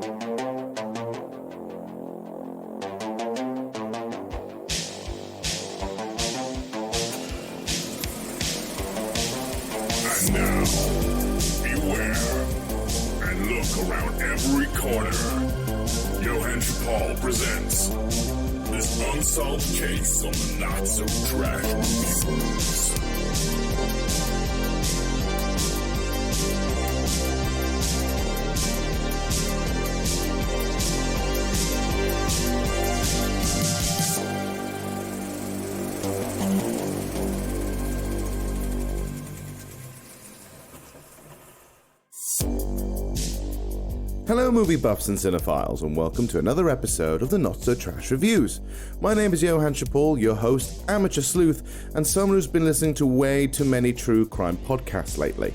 And now, beware, and look around every corner. Johann presents this unsolved case on the not-so-trash movies. Hello movie buffs and cinephiles, and welcome to another episode of the Not So Trash Reviews. My name is Johann, your host, amateur sleuth, and someone who's been listening to way too many true crime podcasts lately.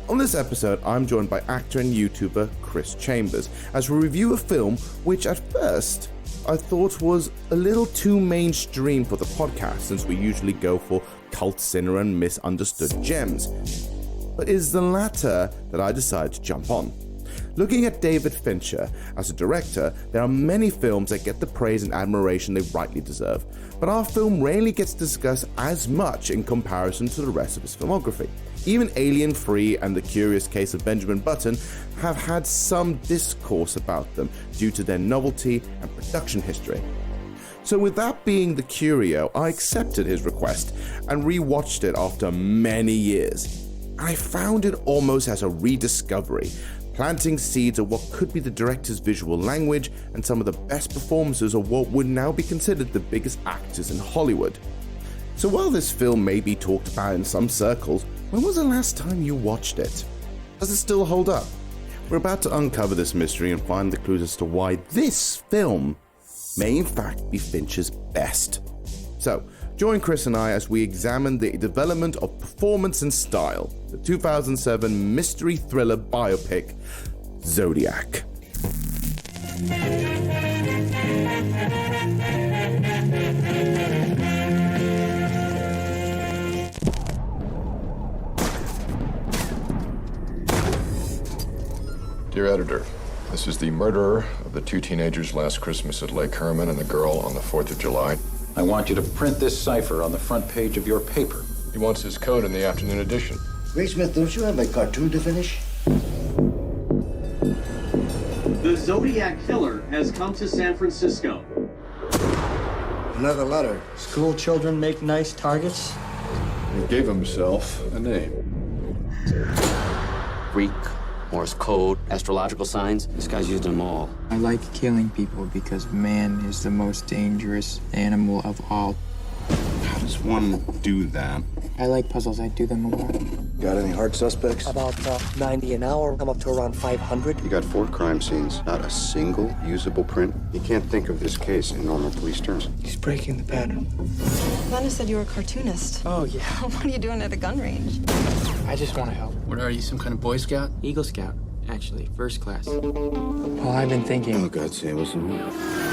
On this episode, I'm joined by actor and YouTuber Chris Chambers as we review a film which at first I thought was a little too mainstream for the podcast, since we usually go for cult cinema and misunderstood gems. But it is the latter that I decided to jump on. Looking at David Fincher as a director, there are many films that get the praise and admiration they rightly deserve, but our film rarely gets discussed as much in comparison to the rest of his filmography. Even Alien 3 and The Curious Case of Benjamin Button have had some discourse about them due to their novelty and production history. So with that being the curio, I accepted his request and rewatched it after many years. I found it almost as a rediscovery, planting seeds of what could be the director's visual language and some of the best performances of what would now be considered the biggest actors in Hollywood. So while this film may be talked about in some circles, when was the last time you watched it? Does it still hold up? We're about to uncover this mystery and find the clues as to why this film may in fact be Fincher's best. So, join Chris and I as we examine the development of performance and style, the 2007 mystery thriller biopic, Zodiac. Dear Editor, this is the murderer of the two teenagers last Christmas at Lake Herman and the girl on the 4th of July. I want you to print this cipher on the front page of your paper. He wants his code in the afternoon edition. Graysmith, don't you have a cartoon to finish? The Zodiac Killer has come to San Francisco. Another letter. School children make nice targets. He gave himself a name. Greek, Morse code, astrological signs. This guy's used them all. I like killing people because man is the most dangerous animal of all. How does one do that? I like puzzles. I do them a lot. Got any hard suspects? About 90 an hour, come up to around 500. You got 4 crime scenes, not a single usable print. You can't think of this case in normal police terms. He's breaking the pattern. Glenna said you were a cartoonist. Oh, yeah. What are you doing at a gun range? I just want to help. What are you, some kind of Boy Scout? Eagle Scout, actually, first class. Well, I've been thinking. Oh, God save us and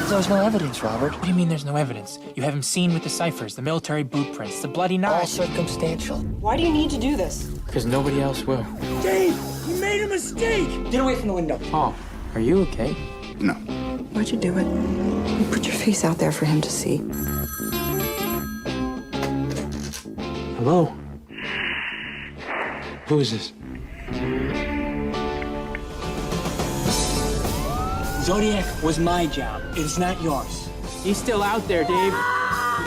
There's no evidence, Robert. What do you mean there's no evidence? You have him seen with the ciphers, the military boot prints, the bloody knife. All circumstantial. Why do you need to do this? Because nobody else will. Dave, you made a mistake! Get away from the window. Paul, are you okay? No. Why'd you do it? You put your face out there for him to see. Hello? Who is this? Zodiac was my job. It's not yours. He's still out there, Dave.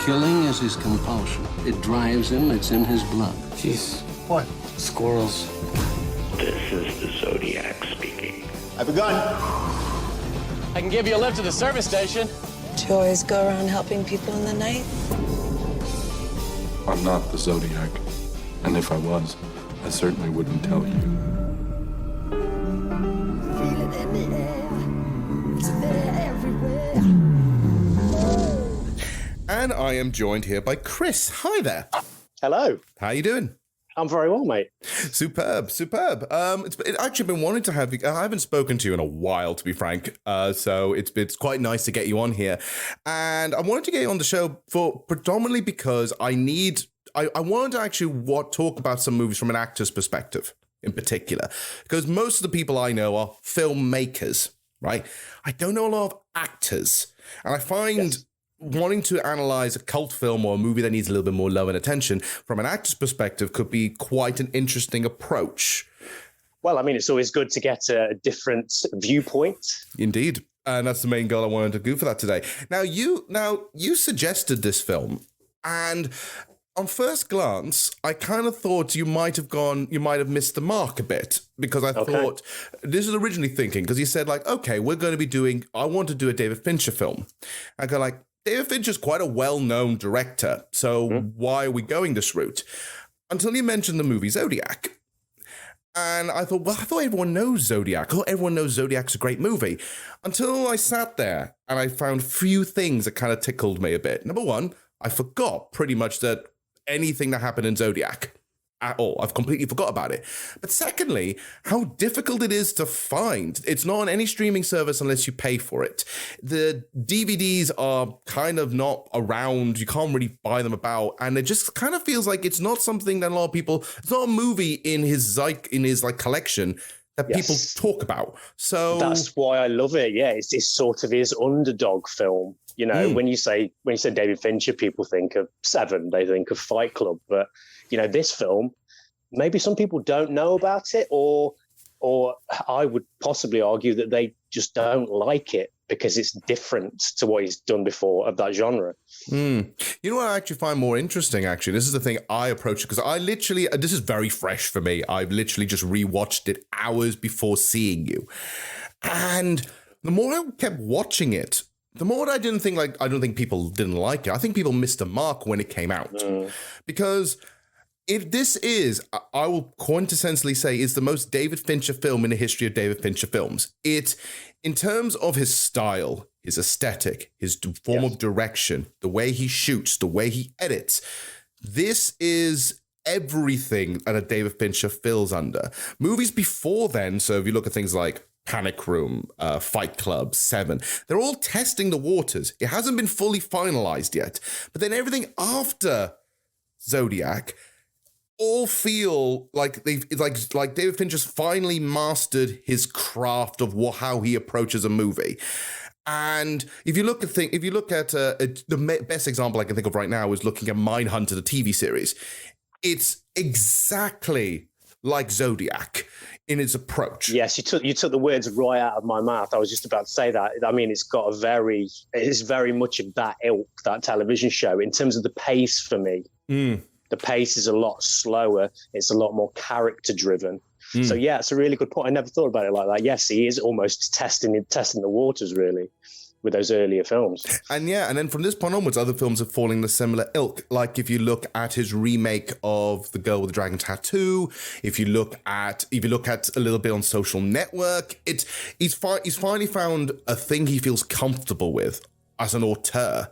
Killing is his compulsion. It drives him. It's in his blood. Jeez. What? Squirrels. This is the Zodiac speaking. I have a gun. I can give you a lift to the service station. Do you always go around helping people in the night? I'm not the Zodiac. And if I was, I certainly wouldn't tell you. And I am joined here by Chris. Hi there. Hello. How you doing? I'm very well, mate. Superb. It's actually been wanting to have you. I haven't spoken to you in a while, to be frank. So it's quite nice to get you on here. And I wanted to get you on the show for predominantly because I wanted to actually talk about some movies from an actor's perspective in particular, because most of the people I know are filmmakers, right? I don't know a lot of actors. And I find wanting to analyze a cult film or a movie that needs a little bit more love and attention from an actor's perspective could be quite an interesting approach. Well, I mean, it's always good to get a different viewpoint. Indeed. And that's the main goal I wanted to do for that today. Now, you suggested this film, and on first glance, I kind of thought you might have missed the mark a bit, because I thought, this is originally thinking, because you said, like, okay, I want to do a David Fincher film. I go like, David Fincher's quite a well-known director, so why are we going this route? Until you mentioned the movie Zodiac. And I thought everyone knows Zodiac. Everyone knows Zodiac's a great movie. Until I sat there and I found few things that kind of tickled me a bit. Number one, I forgot pretty much that anything that happened in Zodiac at all. I've completely forgot about it. But secondly, how difficult it is to find. It's not on any streaming service unless you pay for it. The DVDs are kind of not around. You can't really buy them about. And it just kind of feels like it's not something that a lot of people, it's not a movie in his like collection that people talk about. So that's why I love it. Yeah, it's sort of his underdog film. You know, when you say David Fincher, people think of Seven, they think of Fight Club, but you know, this film, maybe some people don't know about it, or I would possibly argue that they just don't like it because it's different to what he's done before of that genre. You know what I actually find more interesting, actually? This is the thing I approach it, because this is very fresh for me. I've literally just rewatched it hours before seeing you. And the more I kept watching it, the more I don't think people didn't like it. I think people missed the mark when it came out. Because if this is, I will quintessentially say, is the most David Fincher film in the history of David Fincher films. It, in terms of his style, his aesthetic, his form of direction, the way he shoots, the way he edits, this is everything that a David Fincher fills under. Movies before then, so if you look at things like Panic Room, Fight Club, Seven, they're all testing the waters. It hasn't been fully finalized yet. But then everything after Zodiac all feel like like David Fincher's finally mastered his craft of how he approaches a movie. And if you look at the best example I can think of right now is looking at Mindhunter, the TV series. It's exactly like Zodiac in its approach. Yes, you took the words right out of my mouth. I was just about to say that. I mean, it's very much of that ilk, that television show, in terms of the pace for me. The pace is a lot slower. It's a lot more character driven. So yeah, it's a really good point. I never thought about it like that. Yes, he is almost testing the waters, really, with those earlier films. And then from this point onwards, other films are falling the similar ilk. Like if you look at his remake of The Girl with the Dragon Tattoo, if you look at a little bit on Social Network, he's finally found a thing he feels comfortable with as an auteur.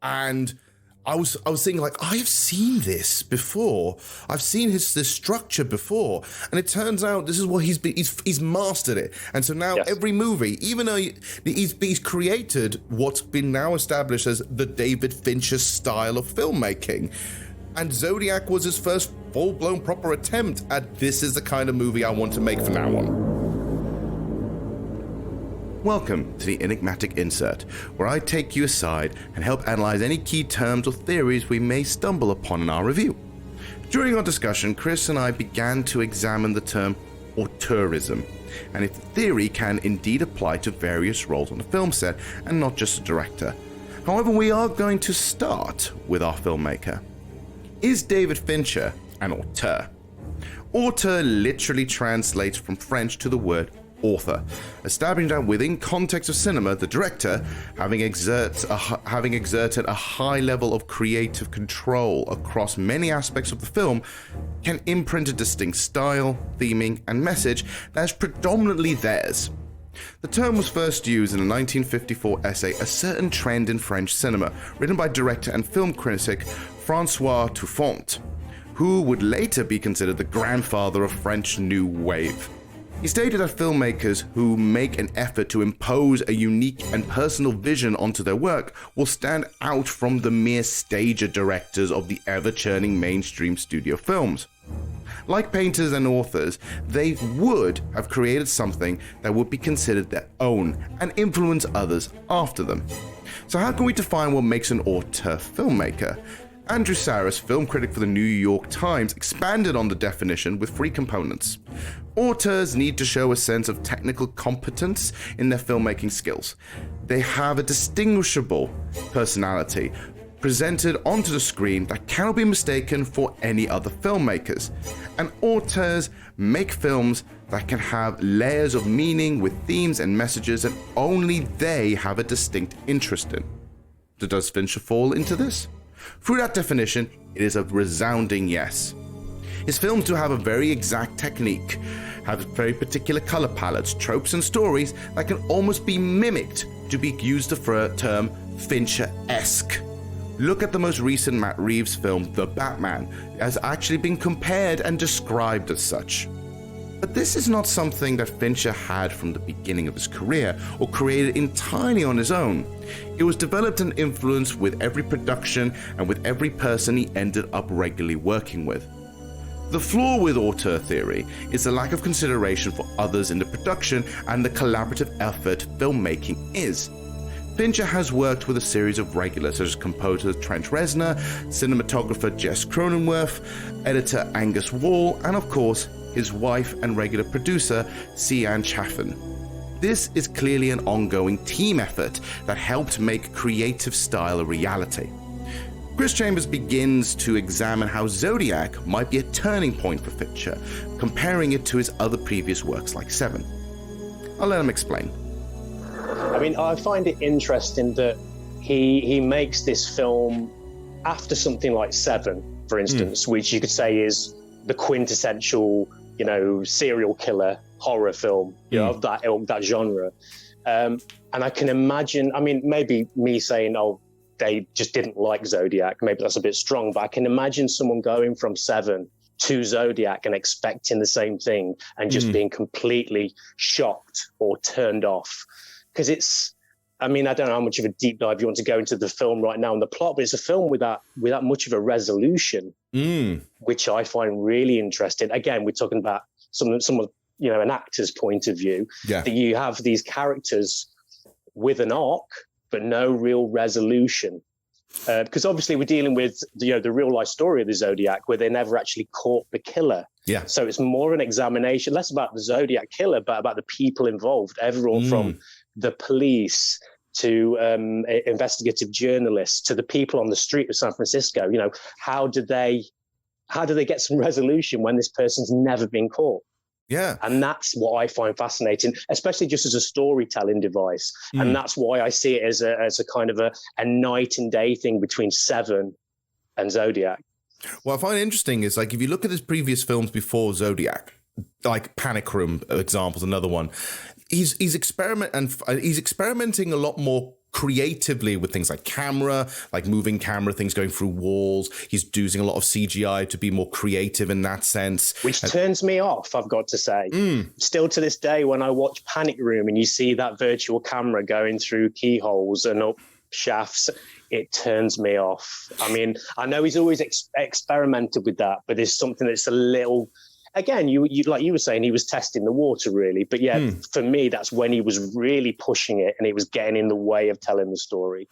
And I was thinking, like, I've seen this before. I've seen this structure before, and it turns out this is what he's mastered it. And so now every movie, even though he's created what's been now established as the David Fincher style of filmmaking, and Zodiac was his first full-blown proper attempt at this is the kind of movie I want to make from now on. Welcome to the Enigmatic Insert, where I take you aside and help analyze any key terms or theories we may stumble upon in our review. During our discussion, Chris and I began to examine the term auteurism, and if the theory can indeed apply to various roles on a film set and not just a director. However, we are going to start with our filmmaker. Is David Fincher an auteur? Auteur literally translates from French to the word author, establishing that within context of cinema, the director, having exerted a high level of creative control across many aspects of the film, can imprint a distinct style, theming, and message that is predominantly theirs. The term was first used in a 1954 essay, A Certain Trend in French Cinema, written by director and film critic Francois Truffaut, who would later be considered the grandfather of French New Wave. He stated that filmmakers who make an effort to impose a unique and personal vision onto their work will stand out from the mere stager directors of the ever-churning mainstream studio films. Like painters and authors, they would have created something that would be considered their own and influence others after them. So how can we define what makes an auteur filmmaker? Andrew Saris, film critic for the New York Times, expanded on the definition with 3 components. Auteurs need to show a sense of technical competence in their filmmaking skills. They have a distinguishable personality presented onto the screen that cannot be mistaken for any other filmmakers. And auteurs make films that can have layers of meaning with themes and messages that only they have a distinct interest in. Does Fincher fall into this? Through that definition, it is a resounding yes. His films do have a very exact technique, have very particular color palettes, tropes and stories that can almost be mimicked to be used the term Fincher-esque. Look at the most recent Matt Reeves film, The Batman. It has actually been compared and described as such. But this is not something that Fincher had from the beginning of his career or created entirely on his own. It was developed and influenced with every production and with every person he ended up regularly working with. The flaw with auteur theory is the lack of consideration for others in the production and the collaborative effort filmmaking is. Fincher has worked with a series of regulars such as composer Trent Reznor, cinematographer Jess Cronenworth, editor Angus Wall, and of course, his wife and regular producer, Sian Chaffin. This is clearly an ongoing team effort that helped make creative style a reality. Chris Chambers begins to examine how Zodiac might be a turning point for Fincher, comparing it to his other previous works like Seven. I'll let him explain. I mean, I find it interesting that he makes this film after something like Seven, for instance, which you could say is the quintessential, serial killer horror film, of that genre. And I can imagine, maybe me saying, oh, they just didn't like Zodiac, maybe that's a bit strong, but I can imagine someone going from Seven to Zodiac and expecting the same thing and just being completely shocked or turned off. Because I don't know how much of a deep dive you want to go into the film right now and the plot, but it's a film without much of a resolution, which I find really interesting. Again, we're talking about some an actor's point of view, that you have these characters with an arc, but no real resolution. Because obviously we're dealing with the real life story of the Zodiac, where they never actually caught the killer. Yeah. So it's more an examination, less about the Zodiac killer, but about the people involved, everyone from the police to investigative journalists to the people on the street of San Francisco. How do they get some resolution when this person's never been caught? Yeah. And that's what I find fascinating, especially just as a storytelling device. And that's why I see it as a kind of a night and day thing between Seven and Zodiac. What I find interesting is, like, if you look at his previous films before Zodiac, like Panic Room, examples, another one, he's experimenting a lot more creatively with things like camera, like moving camera, things going through walls. He's using a lot of CGI to be more creative in that sense. Which turns me off, I've got to say. Still to this day, when I watch Panic Room and you see that virtual camera going through keyholes and up shafts, it turns me off. I know he's always experimented with that, but there's something that's a little... Again, you like you were saying, he was testing the water, really. But for me, that's when he was really pushing it and it was getting in the way of telling the story.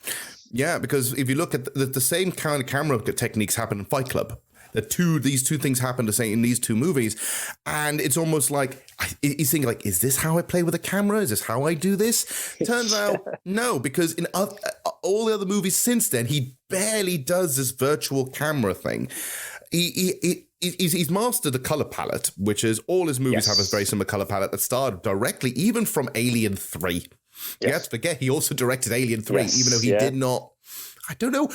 Yeah, because if you look at the same kind of camera techniques happen in Fight Club. These two things happen the same in these two movies. And it's almost like he's thinking, like, is this how I play with a camera? Is this how I do this? Turns out, no, because in all the other movies since then, he barely does this virtual camera thing. He's mastered the color palette, which is all his movies have a very similar color palette that started directly even from Alien 3. You have to forget he also directed Alien 3, even though he did not. I don't know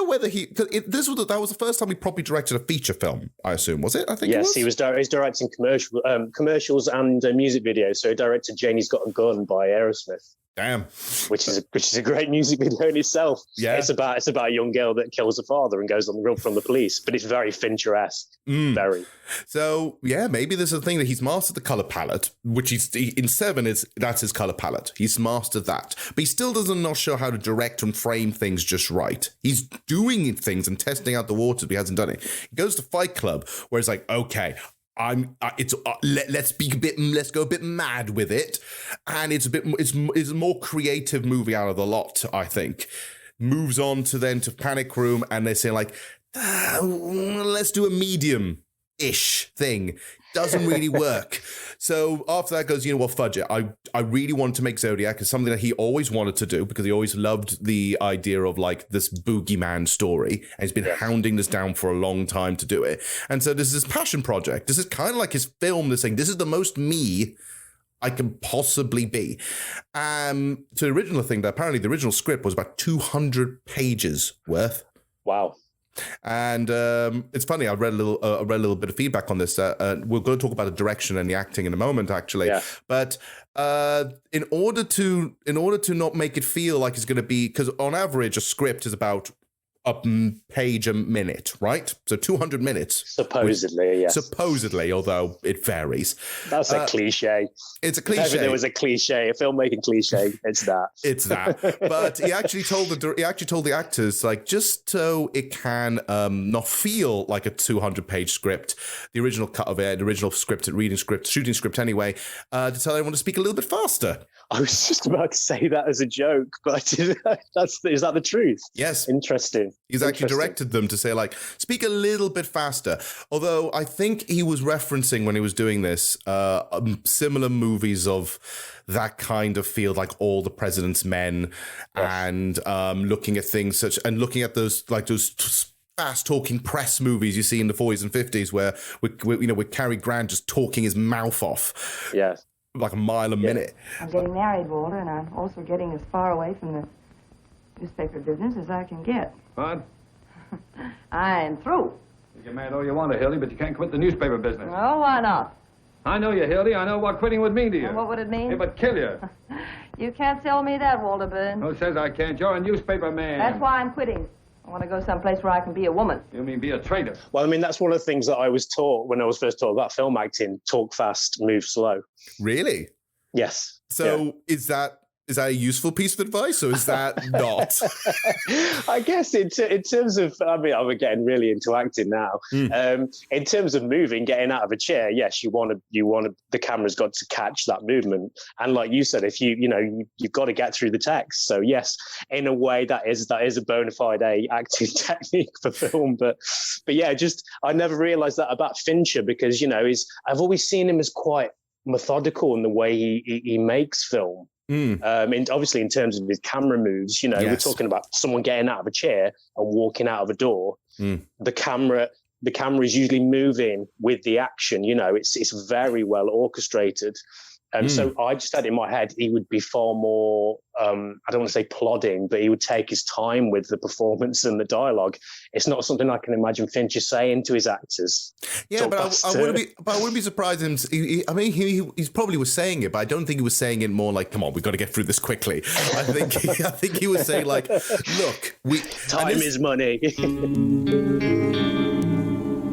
whether that was the first time he probably directed a feature film, I assume, was it? I think he was directing commercials and music videos. So he directed Janie's Got a Gun by Aerosmith. Damn. Which is a great music video in itself. Yeah. It's about a young girl that kills her father and goes on the run from the police, but it's very Fincher-esque. Very. So yeah, maybe there's a thing that he's mastered the color palette, which in Seven that's his color palette. He's mastered that, but he still doesn't not sure how to direct and frame things just right. He's doing things and testing out the waters, but he hasn't done it. He goes to Fight Club, where it's like, okay, let's go a bit mad with it, and it's a more creative movie out of the lot. I think moves on to Panic Room, and they say like, let's do a medium-ish thing. Doesn't really work. So after that goes, fudge it. I really wanted to make Zodiac as something that he always wanted to do, because he always loved the idea of like this boogeyman story, and he's been hounding this down for a long time to do it. And so this is his passion project. This is kind of like his film. This thing. This is the most me I can possibly be. So the original thing, that apparently the original script was about 200 pages worth. Wow. And it's funny. I read a little bit of feedback on this. We're going to talk about the direction and the acting in a moment, actually. Yeah. But in order to not make it feel like it's going to be, because on average a script is about a page a minute, right? So 200 minutes. Supposedly, yes. Supposedly, although it varies. That's a cliche. It's a cliche. If ever there was a cliche, a filmmaking cliche, it's that. It's that. But he actually told the actors, like, just so it can not feel like a 200-page script, the original cut of it, the original script, shooting script anyway, to tell everyone to speak a little bit faster. I was just about to say that as a joke, but is that the truth? Yes. Interesting. He's actually directed them to say, like, speak a little bit faster. Although I think he was referencing, when he was doing this, similar movies of that kind of feel, like All the President's Men, and looking at things looking at those fast-talking press movies you see in the 40s and 50s, where with Cary Grant just talking his mouth off. Yes. Like a mile a minute. I'm getting married, Walter, and I'm also getting as far away from the newspaper business as I can get. What? I'm through. You can marry all you want to, Hildy, but you can't quit the newspaper business. Well, why not? I know you, Hildy. I know what quitting would mean to you. And what would it mean? It would kill you. You can't tell me that, Walter Byrne. Who says I can't? You're a newspaper man. That's why I'm quitting. I want to go someplace where I can be a woman. You mean be a traitor? Well, I mean, that's one of the things that I was taught when I was first taught about film acting. Talk fast, move slow. Really? Yes. So is that a useful piece of advice, or is that not? I guess in terms of, I mean, I'm getting really into acting now. In terms of moving, getting out of a chair, yes, you want to. The camera's got to catch that movement, and like you said, if you've got to get through the text. So yes, in a way, that is a bona fide acting technique for film. But yeah, I never realised that about Fincher, because I've always seen him as quite methodical in the way he makes film. And obviously in terms of his camera moves, we're talking about someone getting out of a chair and walking out of a door. The camera is usually moving with the action. It's very well orchestrated. And so I just had in my head, he would be far more, I don't want to say plodding, but he would take his time with the performance and the dialogue. It's not something I can imagine Fincher saying to his actors. Yeah, but I wouldn't be surprised him. He probably was saying it, but I don't think he was saying it more like, come on, we've got to get through this quickly. I think he was saying like, look, time is money.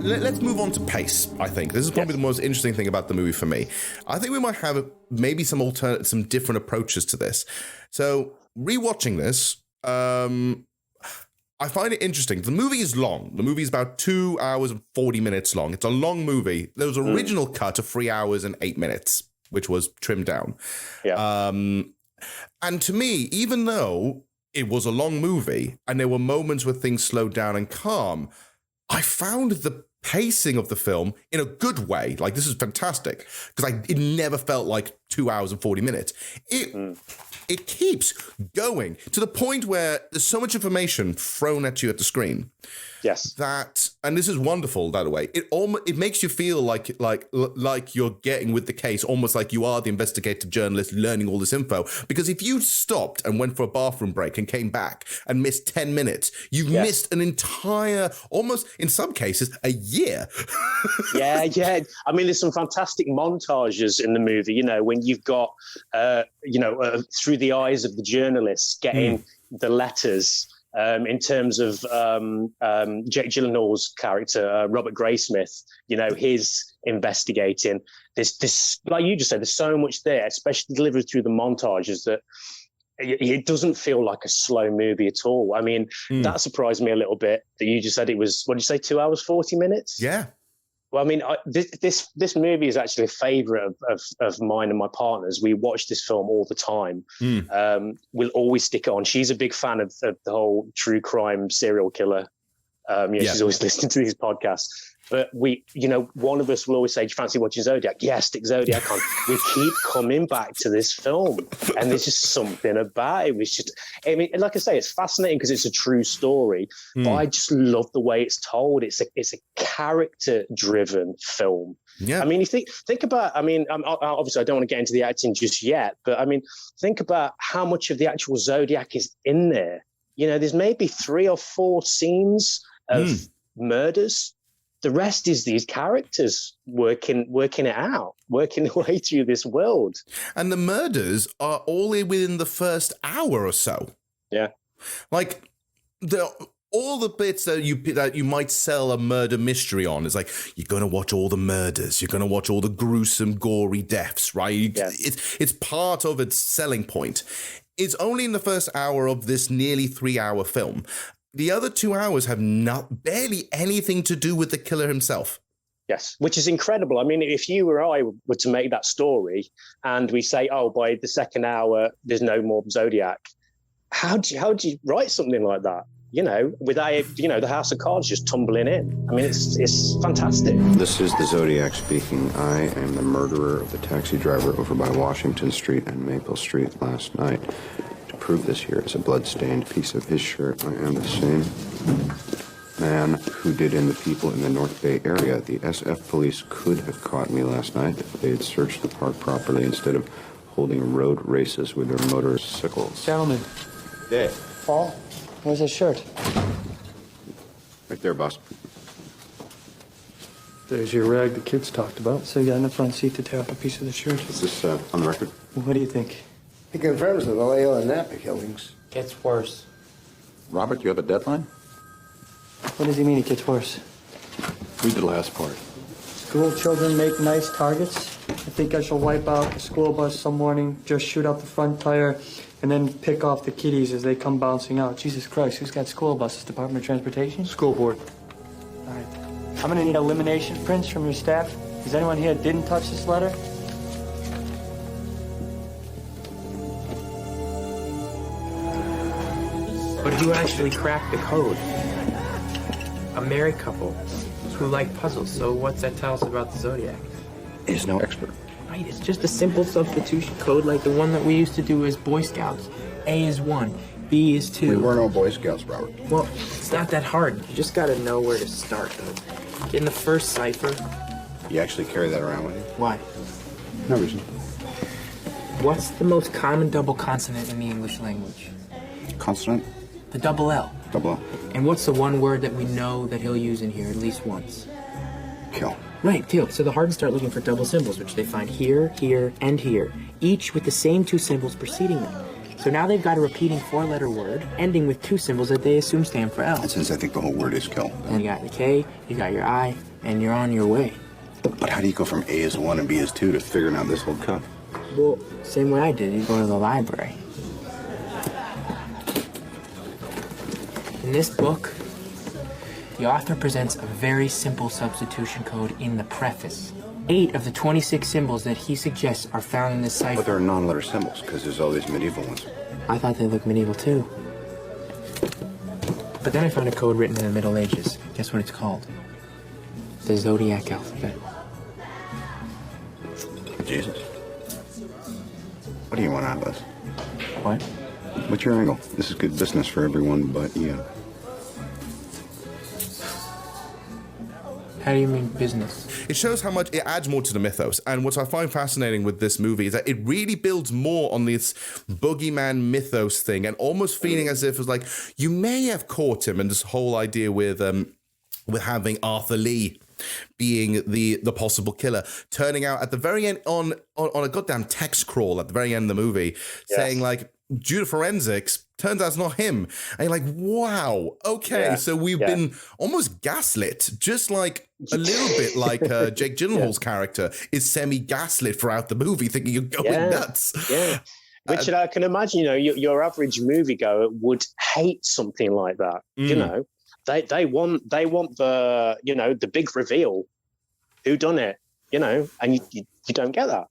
Let's move on to pace, I think. This is probably the most interesting thing about the movie for me. I think we might have maybe some different approaches to this. So, rewatching this, I find it interesting. The movie is long. The movie is about 2 hours and 40 minutes long. It's a long movie. There was an original cut of 3 hours and 8 minutes, which was trimmed down. Yeah. And to me, even though it was a long movie and there were moments where things slowed down and calm, I found the pacing of the film in a good way. Like, this is fantastic, because it never felt like 2 hours and 40 minutes. It keeps going to the point where there's so much information thrown at you at the screen. Yes. And this is wonderful, by the way. It makes you feel like you're getting with the case, almost like you are the investigative journalist learning all this info. Because if you stopped and went for a bathroom break and came back and missed 10 minutes, you've missed an entire, almost in some cases, a year. Yeah. I mean, there's some fantastic montages in the movie. When you've got, through the eyes of the journalists getting the letters. In terms of Jake Gyllenhaal's character, Robert Graysmith, his investigating this, like you just said, there's so much there, especially delivered through the montages, that it doesn't feel like a slow movie at all. I mean, that surprised me a little bit that you just said it was, what did you say, 2 hours, 40 minutes? Yeah. Well, I mean, this movie is actually a favorite of mine and my partner's. We watch this film all the time. We'll always stick it on. She's a big fan of the whole true crime serial killer. She's always listening to these podcasts. But one of us will always say, do you fancy watching Zodiac? Yes, stick Zodiac on. We keep coming back to this film. And there's just something about it. Like I say, it's fascinating because it's a true story. But I just love the way it's told. It's a character-driven film. Yeah. I mean, you think about, obviously I don't want to get into the acting just yet, but I mean, think about how much of the actual Zodiac is in there. There's maybe 3 or 4 scenes of murders. The rest is these characters working it out, working their way through this world. And the murders are all within the first hour or so. Yeah. Like, all the bits that you might sell a murder mystery on is like, you're going to watch all the murders. You're going to watch all the gruesome, gory deaths, right? Yes. It's part of its selling point. It's only in the first hour of this nearly 3-hour film. The other 2 hours have barely anything to do with the killer himself. Yes, which is incredible. I mean, if you or I were to make that story and we say, oh, by the second hour, there's no more Zodiac, how do you write something like that? Without, the House of Cards just tumbling in. I mean, it's fantastic. This is the Zodiac speaking. I am the murderer of the taxi driver over by Washington Street and Maple Street last night. To prove this, here is a blood-stained piece of his shirt. I am the same man who did in the people in the North Bay area. The SF police could have caught me last night if they had searched the park properly instead of holding road races with their motorcycles. Gentlemen. Dave. Paul, where's his shirt? Right there, boss. There's your rag the kids talked about. So you got in the front seat to tear up a piece of the shirt. Is this on the record? What do you think? He confirms the Vallejo and Napa killings. Gets worse. Robert, you have a deadline? What does he mean it gets worse? Read the last part. School children make nice targets. I think I shall wipe out the school bus some morning, just shoot out the front tire, and then pick off the kiddies as they come bouncing out. Jesus Christ, who's got school buses? Department of Transportation? School board. All right. I'm gonna need elimination prints from your staff. Is anyone here didn't touch this letter? But who actually cracked the code? A married couple who like puzzles. So what's that tell us about the Zodiac? He's no expert. Right, it's just a simple substitution code like the one that we used to do as Boy Scouts. A is 1, B is 2. We were no Boy Scouts, Robert. Well, it's not that hard. You just gotta know where to start, though. Get in the first cipher. You actually carry that around with you? Why? No reason. What's the most common double consonant in the English language? Consonant? The double L. Double L. And what's the one word that we know that he'll use in here at least once? Kill. Right, kill. So the Hardens start looking for double symbols, which they find here, here, and here, each with the same 2 symbols preceding them. So now they've got a repeating 4-letter word, ending with 2 symbols that they assume stand for L. And since I think the whole word is kill. And you got the K, you got your I, and you're on your way. But how do you go from A as 1 and B as 2 to figuring out this whole cut? Well, same way I did. You go to the library. In this book, the author presents a very simple substitution code in the preface. 8 of the 26 symbols that he suggests are found in this cipher. But they're non-letter symbols, because there's all these medieval ones. I thought they looked medieval, too. But then I found a code written in the Middle Ages. Guess what it's called? The Zodiac Alphabet. Jesus. What do you want out of this? What? What's your angle? This is good business for everyone but you. How do you mean business? It shows how much it adds more to the mythos. And what I find fascinating with this movie is that it really builds more on this boogeyman mythos thing, and almost feeling as if it's like you may have caught him, and this whole idea with having Arthur Lee being the possible killer, turning out at the very end on a goddamn text crawl at the very end of the movie, saying like, due to forensics, turns out it's not him. And you're like, wow, okay, so we've been almost gaslit, just like a little bit like Jake Gyllenhaal's character is semi-gaslit throughout the movie, thinking you're going nuts. Yeah. Richard, I can imagine, your average moviegoer would hate something like that. You know, they want the, the big reveal, who done it, and you don't get that.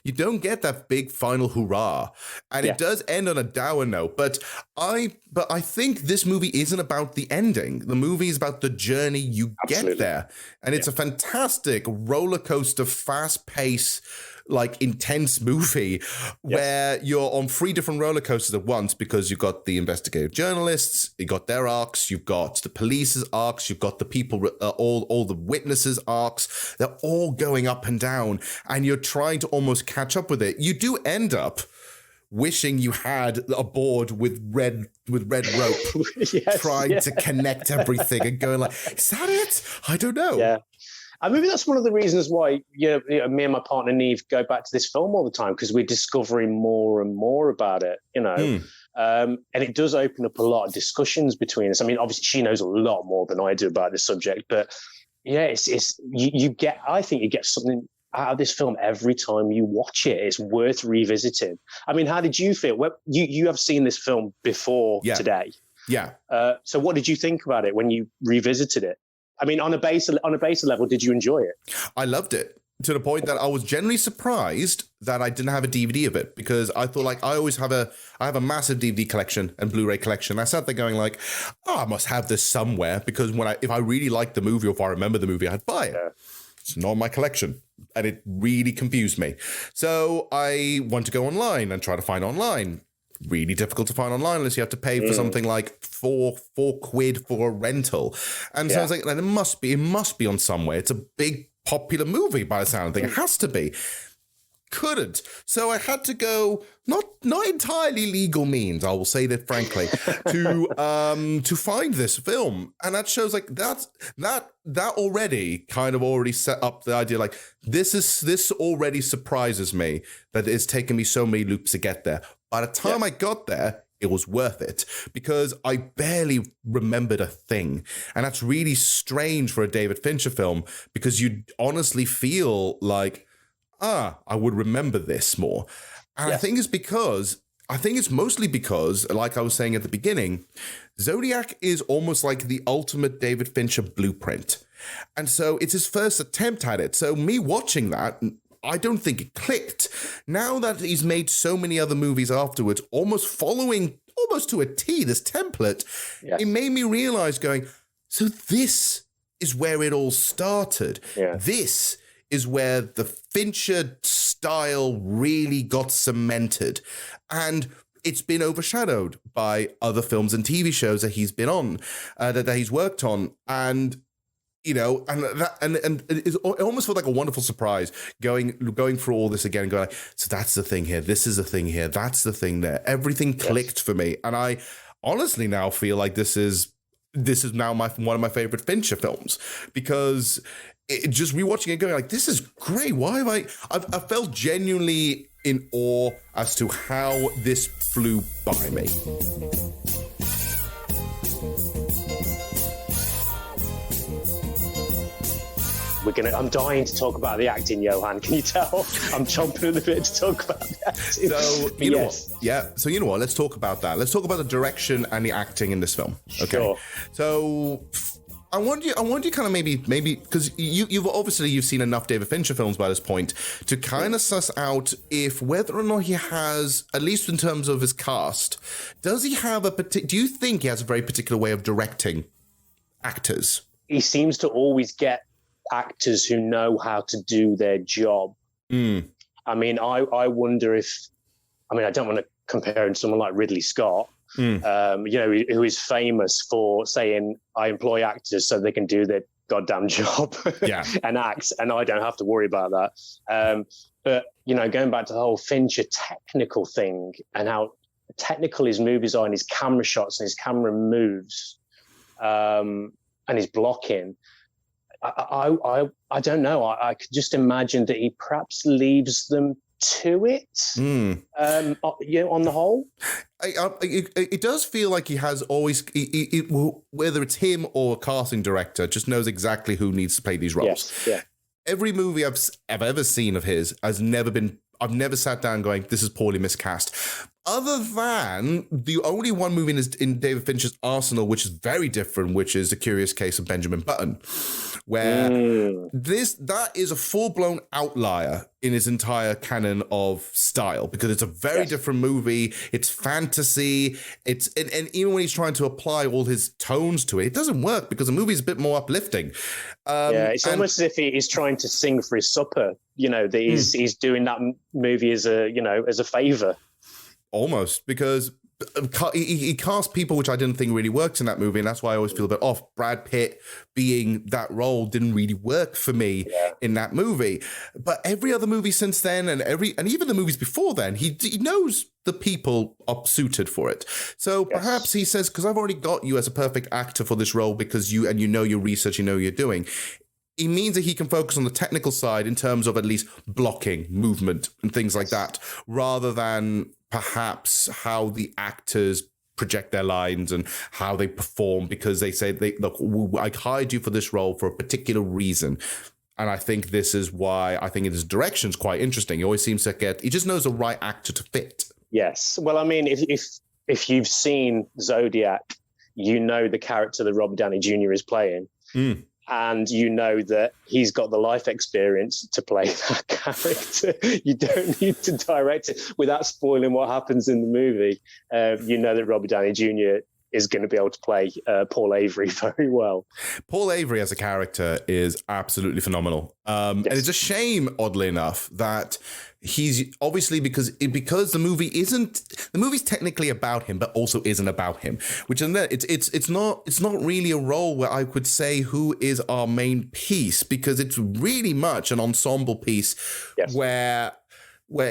You don't get that big final hurrah, and it does end on a dour note. But I think this movie isn't about the ending. The movie is about the journey you get there, and it's a fantastic roller coaster, fast pace, like intense movie where you're on 3 different roller coasters at once, because you've got the investigative journalists, you got their arcs, you've got the police's arcs, you've got the people, all the witnesses' arcs. They're all going up and down, and you're trying to almost catch up with it. You do end up wishing you had a board with red rope, trying to connect everything and going like, is that it? I don't know. Yeah. And maybe that's one of the reasons why me and my partner Neve go back to this film all the time, because we're discovering more and more about it, and it does open up a lot of discussions between us. I mean, obviously she knows a lot more than I do about this subject, but I think you get something out of this film every time you watch it. It's worth revisiting. I mean, how did you feel? Well, you have seen this film before today. Yeah. So what did you think about it when you revisited it? I mean, on a base level, did you enjoy it? I loved it, to the point that I was genuinely surprised that I didn't have a DVD of it, because I thought, like, I have a massive DVD collection and Blu-ray collection. I sat there going like, I must have this somewhere, because if I really liked the movie, or if I remember the movie, I'd buy it. Yeah. It's not in my collection, and it really confused me. So I went to go online and try to find online. Really difficult to find online unless you have to pay for something like four quid for a rental. And so I was like, it must be on somewhere. It's a big popular movie by the sound of it. It has to be. Couldn't. So I had to go, not entirely legal means, I will say that frankly, to find this film. And that shows like that already kind of already set up the idea, like this already surprises me that it's taken me so many loops to get there. By the time I got there, it was worth it, because I barely remembered a thing. And that's really strange for a David Fincher film, because you honestly feel like, I would remember this more. And I think it's mostly because, like I was saying at the beginning, Zodiac is almost like the ultimate David Fincher blueprint. And so it's his first attempt at it. So me watching that, I don't think it clicked. Now that he's made so many other movies afterwards, almost following almost to a T this template, it made me realize going, so this is where it all started. Yeah. This is where the Fincher style really got cemented. And it's been overshadowed by other films and TV shows that he's been on, that he's worked on. And it almost felt like a wonderful surprise going through all this again and going, so that's the thing here, this is the thing here, that's the thing there. Everything clicked for me. And I honestly now feel like this is now one of my favorite Fincher films, because just rewatching it going like, this is great. Why have I felt genuinely in awe as to how this flew by me. I'm dying to talk about the acting, Johann. Can you tell? I'm chomping at the bit to talk about the acting. So, you know what? Yeah. So, you know what? Let's talk about that. Let's talk about the direction and the acting in this film. Okay. Sure. So, I want you kind of maybe because you've seen enough David Fincher films by this point to kind of suss out if whether or not he has, at least in terms of his cast, does he have do you think he has a very particular way of directing actors? He seems to always get actors who know how to do their job. I mean, I wonder if, I don't want to compare him to someone like Ridley Scott, who is famous for saying, I employ actors so they can do their goddamn job and act, and I don't have to worry about that. But, going back to the whole Fincher technical thing and how technical his movies are and his camera shots and his camera moves and his blocking, I don't know. I could just imagine that he perhaps leaves them to it. On the whole, it does feel like he has always, whether it's him or a casting director, just knows exactly who needs to play these roles. Yes, yeah. Every movie I've ever seen of his has never been. I've never sat down going, this is poorly miscast. Other than the only one movie in David Fincher's arsenal, which is very different, which is The Curious Case of Benjamin Button, where that is a full-blown outlier in his entire canon of style, because it's a very different movie. It's fantasy. And even when he's trying to apply all his tones to it, it doesn't work because the movie is a bit more uplifting. It's almost as if he's trying to sing for his supper. That he's doing that movie as a favor. Almost, because he cast people which I didn't think really worked in that movie, and that's why I always feel a bit off. Brad Pitt being that role didn't really work for me in that movie. But every other movie since then, and even the movies before then, he knows the people are suited for it. So perhaps he says, because I've already got you as a perfect actor for this role, because you know your research, you know what you're doing. It means that he can focus on the technical side in terms of at least blocking, movement, and things like that, rather than perhaps how the actors project their lines and how they perform, because they say, look, I hired you for this role for a particular reason. And I think this is why I think his direction's quite interesting. He always seems to he just knows the right actor to fit. Yes. Well, I mean, if you've seen Zodiac, you know the character that Robert Downey Jr. is playing. And you know that he's got the life experience to play that character. You don't need to direct it without spoiling what happens in the movie. You know that Robert Downey Jr. is going to be able to play Paul Avery very well. Paul Avery as a character is absolutely phenomenal. And it's a shame, oddly enough, that he's obviously because the movie's technically about him, but also isn't about him, which is it's not really a role where I could say who is our main piece, because it's really much an ensemble piece where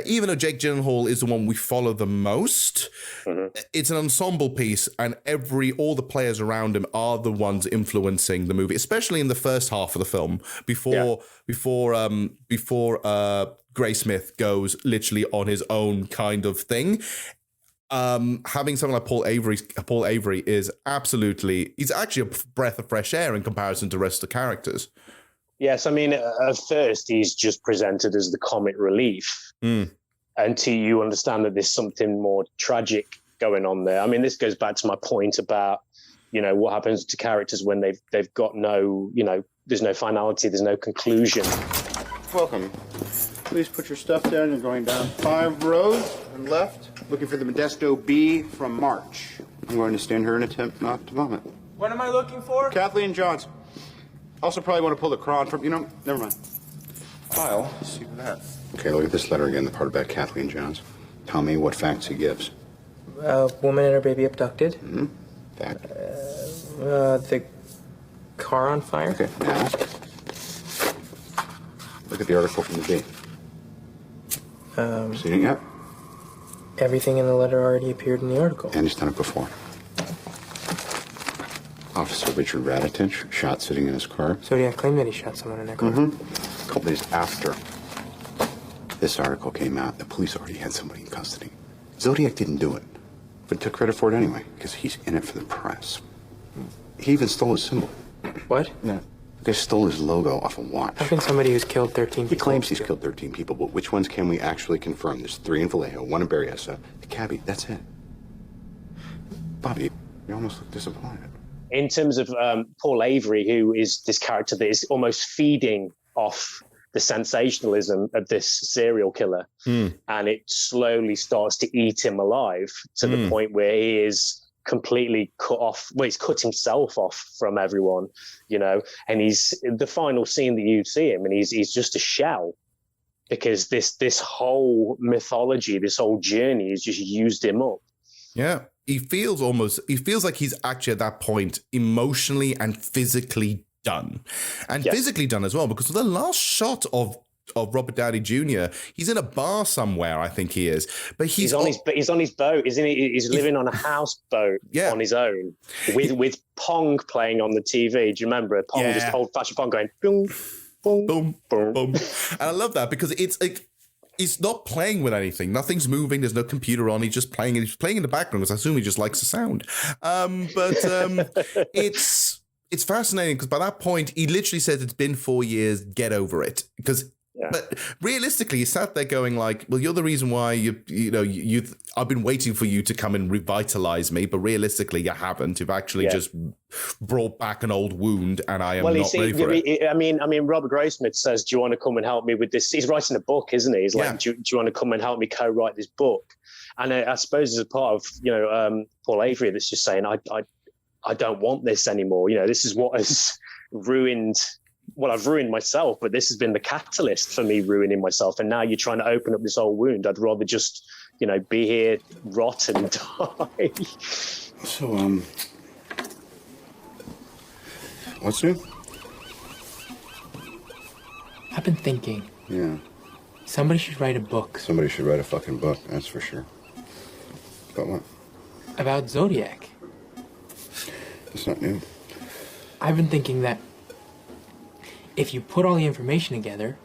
even though Jake Gyllenhaal is the one we follow the most, it's an ensemble piece, and all the players around him are the ones influencing the movie, especially in the first half of the film before Gray Smith goes literally on his own kind of thing. Having someone like Paul Avery is he's actually a breath of fresh air in comparison to the rest of the characters. Yes, I mean, at first he's just presented as the comic relief until you understand that there's something more tragic going on there. I mean, this goes back to my point about, what happens to characters when they've got no, there's no finality, there's no conclusion. Welcome. Please put your stuff down. You're going down 5 rows and left, looking for the Modesto B from March. I'm going to stand here and attempt not to vomit. What am I looking for? Kathleen Johnson. Also probably want to pull the cron from, never mind. I'll see that. Okay, look at this letter again, the part about Kathleen Johnson. Tell me what facts he gives. A woman and her baby abducted. Mm-hmm. Fact. The car on fire. Okay, now, look at the article from the B. Seen it yet? Everything in the letter already appeared in the article. And he's done it before. Officer Richard Raditich shot sitting in his car. Zodiac claimed that he shot someone in that car. A couple days after this article came out, the police already had somebody in custody. Zodiac didn't do it, but took credit for it anyway, because he's in it for the press. He even stole his symbol. What? No. The guy stole his logo off a watch. How can somebody who's killed 13 people... He claims he's killed 13 people, but which ones can we actually confirm? There's 3 in Vallejo, 1 in Berryessa, the cabbie, that's it. Bobby, you almost look disappointed. In terms of Paul Avery, who is this character that is almost feeding off the sensationalism of this serial killer, and it slowly starts to eat him alive to the point where he is completely cut off. Well, he's cut himself off from everyone, and he's the final scene that you see him, and he's just a shell, because this whole mythology, this whole journey has just used him up. Yeah. He feels like he's actually at that point emotionally and physically done. And physically done as well, because the last shot of Robert Downey Jr. He's in a bar somewhere, I think he is. But he's on his boat, isn't he? He's living on a houseboat on his own with Pong playing on the TV. Do you remember Pong? Just old-fashioned Pong going boom, boom, boom, boom, boom. And I love that because it's like he's not playing with anything. Nothing's moving. There's no computer on. He's just playing. He's playing in the background because I assume he just likes the sound. It's fascinating because by that point he literally says it's been 4 years. Get over it. But realistically, he sat there going like, well, you're the reason why I've been waiting for you to come and revitalize me, but realistically, you haven't. You've actually just brought back an old wound, and I am not ready for it. I mean, Robert Graysmith says, "Do you want to come and help me with this?" He's writing a book, isn't he? He's like, "Do you want to come and help me co-write this book?" And I suppose as a part of Paul Avery, that's just saying, I don't want this anymore. This is what has ruined. Well, I've ruined myself, but this has been the catalyst for me ruining myself. And now you're trying to open up this old wound. I'd rather just, be here, rot and die. So, what's new? I've been thinking. Yeah. Somebody should write a book. Somebody should write a fucking book, that's for sure. About what? About Zodiac. It's not new. I've been thinking that if you put all the information together,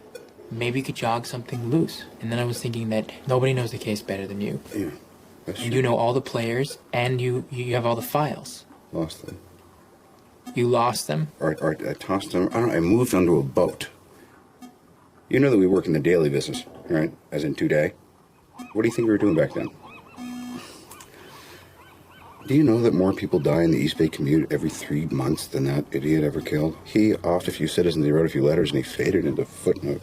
maybe you could jog something loose. And then I was thinking that nobody knows the case better than you. Yeah, that's and true. you know all the players, and you have all the files. Lost them. You lost them? Or I tossed them. I moved onto a boat. You know that we work in the daily business, right? As in today. What do you think we were doing back then? Do you know that more people die in the East Bay commute every 3 months than that idiot ever killed? He offed a few citizens, he wrote a few letters, and he faded into footnote.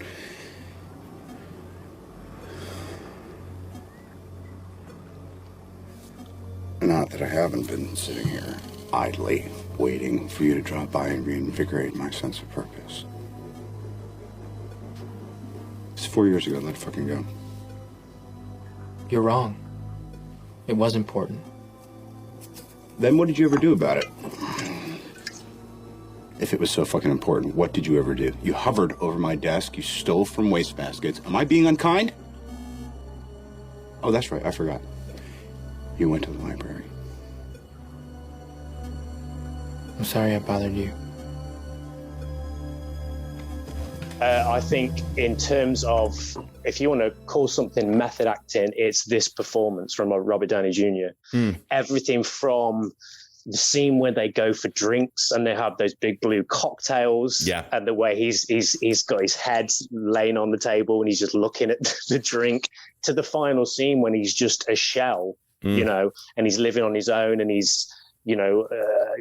Not that I haven't been sitting here idly, waiting for you to drop by and reinvigorate my sense of purpose. It's 4 years ago, let it fucking go. You're wrong. It was important. Then what did you ever do about it? If it was so fucking important, what did you ever do? You hovered over my desk, you stole from wastebaskets. Am I being unkind? Oh, that's right, I forgot. You went to the library. I'm sorry I bothered you. I think in terms of, if you want to call something method acting, it's this performance from Robert Downey Jr. Everything from the scene where they go for drinks and they have those big blue cocktails, and the way he's got his head laying on the table and he's just looking at the drink, to the final scene when he's just a shell, and he's living on his own and he's,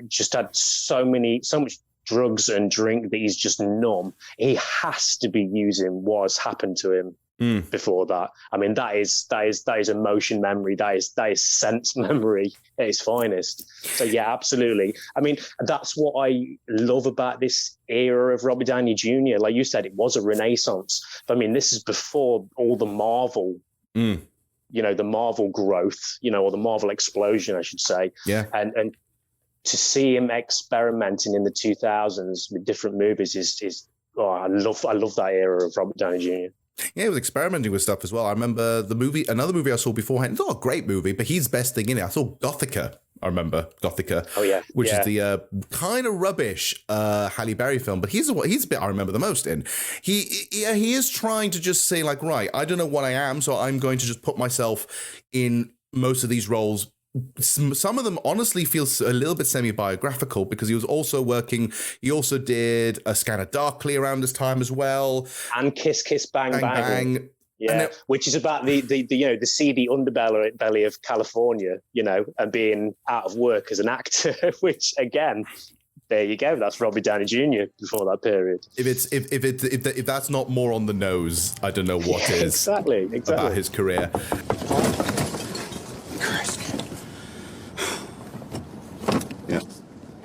just had so much drugs and drink that he's just numb. He has to be using what has happened to him before that. I mean, that is emotion memory. That is sense memory at its finest. So yeah, absolutely. I mean, that's what I love about this era of Robert Downey Jr. Like you said, it was a renaissance. But I mean, this is before all the Marvel, the Marvel growth, or the Marvel explosion, I should say. Yeah. And to see him experimenting in the 2000s with different movies is I love that era of Robert Downey Jr. Yeah, he was experimenting with stuff as well. I remember another movie I saw beforehand. It's not a great movie, but his best thing in it. I saw Gothica. I remember Gothica. Oh yeah, which is the kind of rubbish Halle Berry film, but he's a bit I remember the most in. He is trying to just say like, right, I don't know what I am, so I'm going to just put myself in most of these roles. Some of them honestly feel a little bit semi-biographical because he also did A Scanner Darkly around this time as well. And Kiss Kiss Bang Bang. Bang. Yeah, which is about the seedy underbelly of California, and being out of work as an actor, which again, there you go. That's Robert Downey Jr. before that period. If that's not more on the nose, I don't know what is. Exactly. About his career.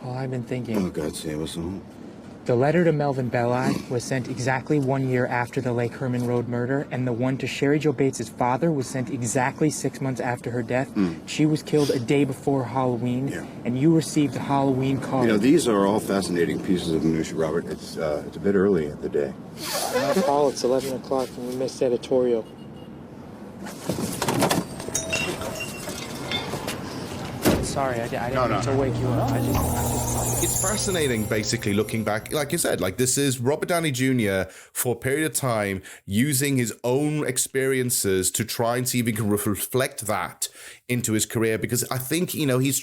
Paul, I've been thinking. Oh, God save us all. The letter to Melvin Belli was sent exactly 1 year after the Lake Herman Road murder, and the one to Sherry Jo Bates' father was sent exactly 6 months after her death. She was killed a day before Halloween, and you received a Halloween card. You know, these are all fascinating pieces of minutia, Robert. It's a bit early in the day. Paul, it's 11 o'clock and we missed editorial. Sorry, I didn't mean to wake you up. It's fascinating, basically, looking back. Like you said, like this is Robert Downey Jr. for a period of time using his own experiences to try and see if he can reflect that into his career, because I think, you know, he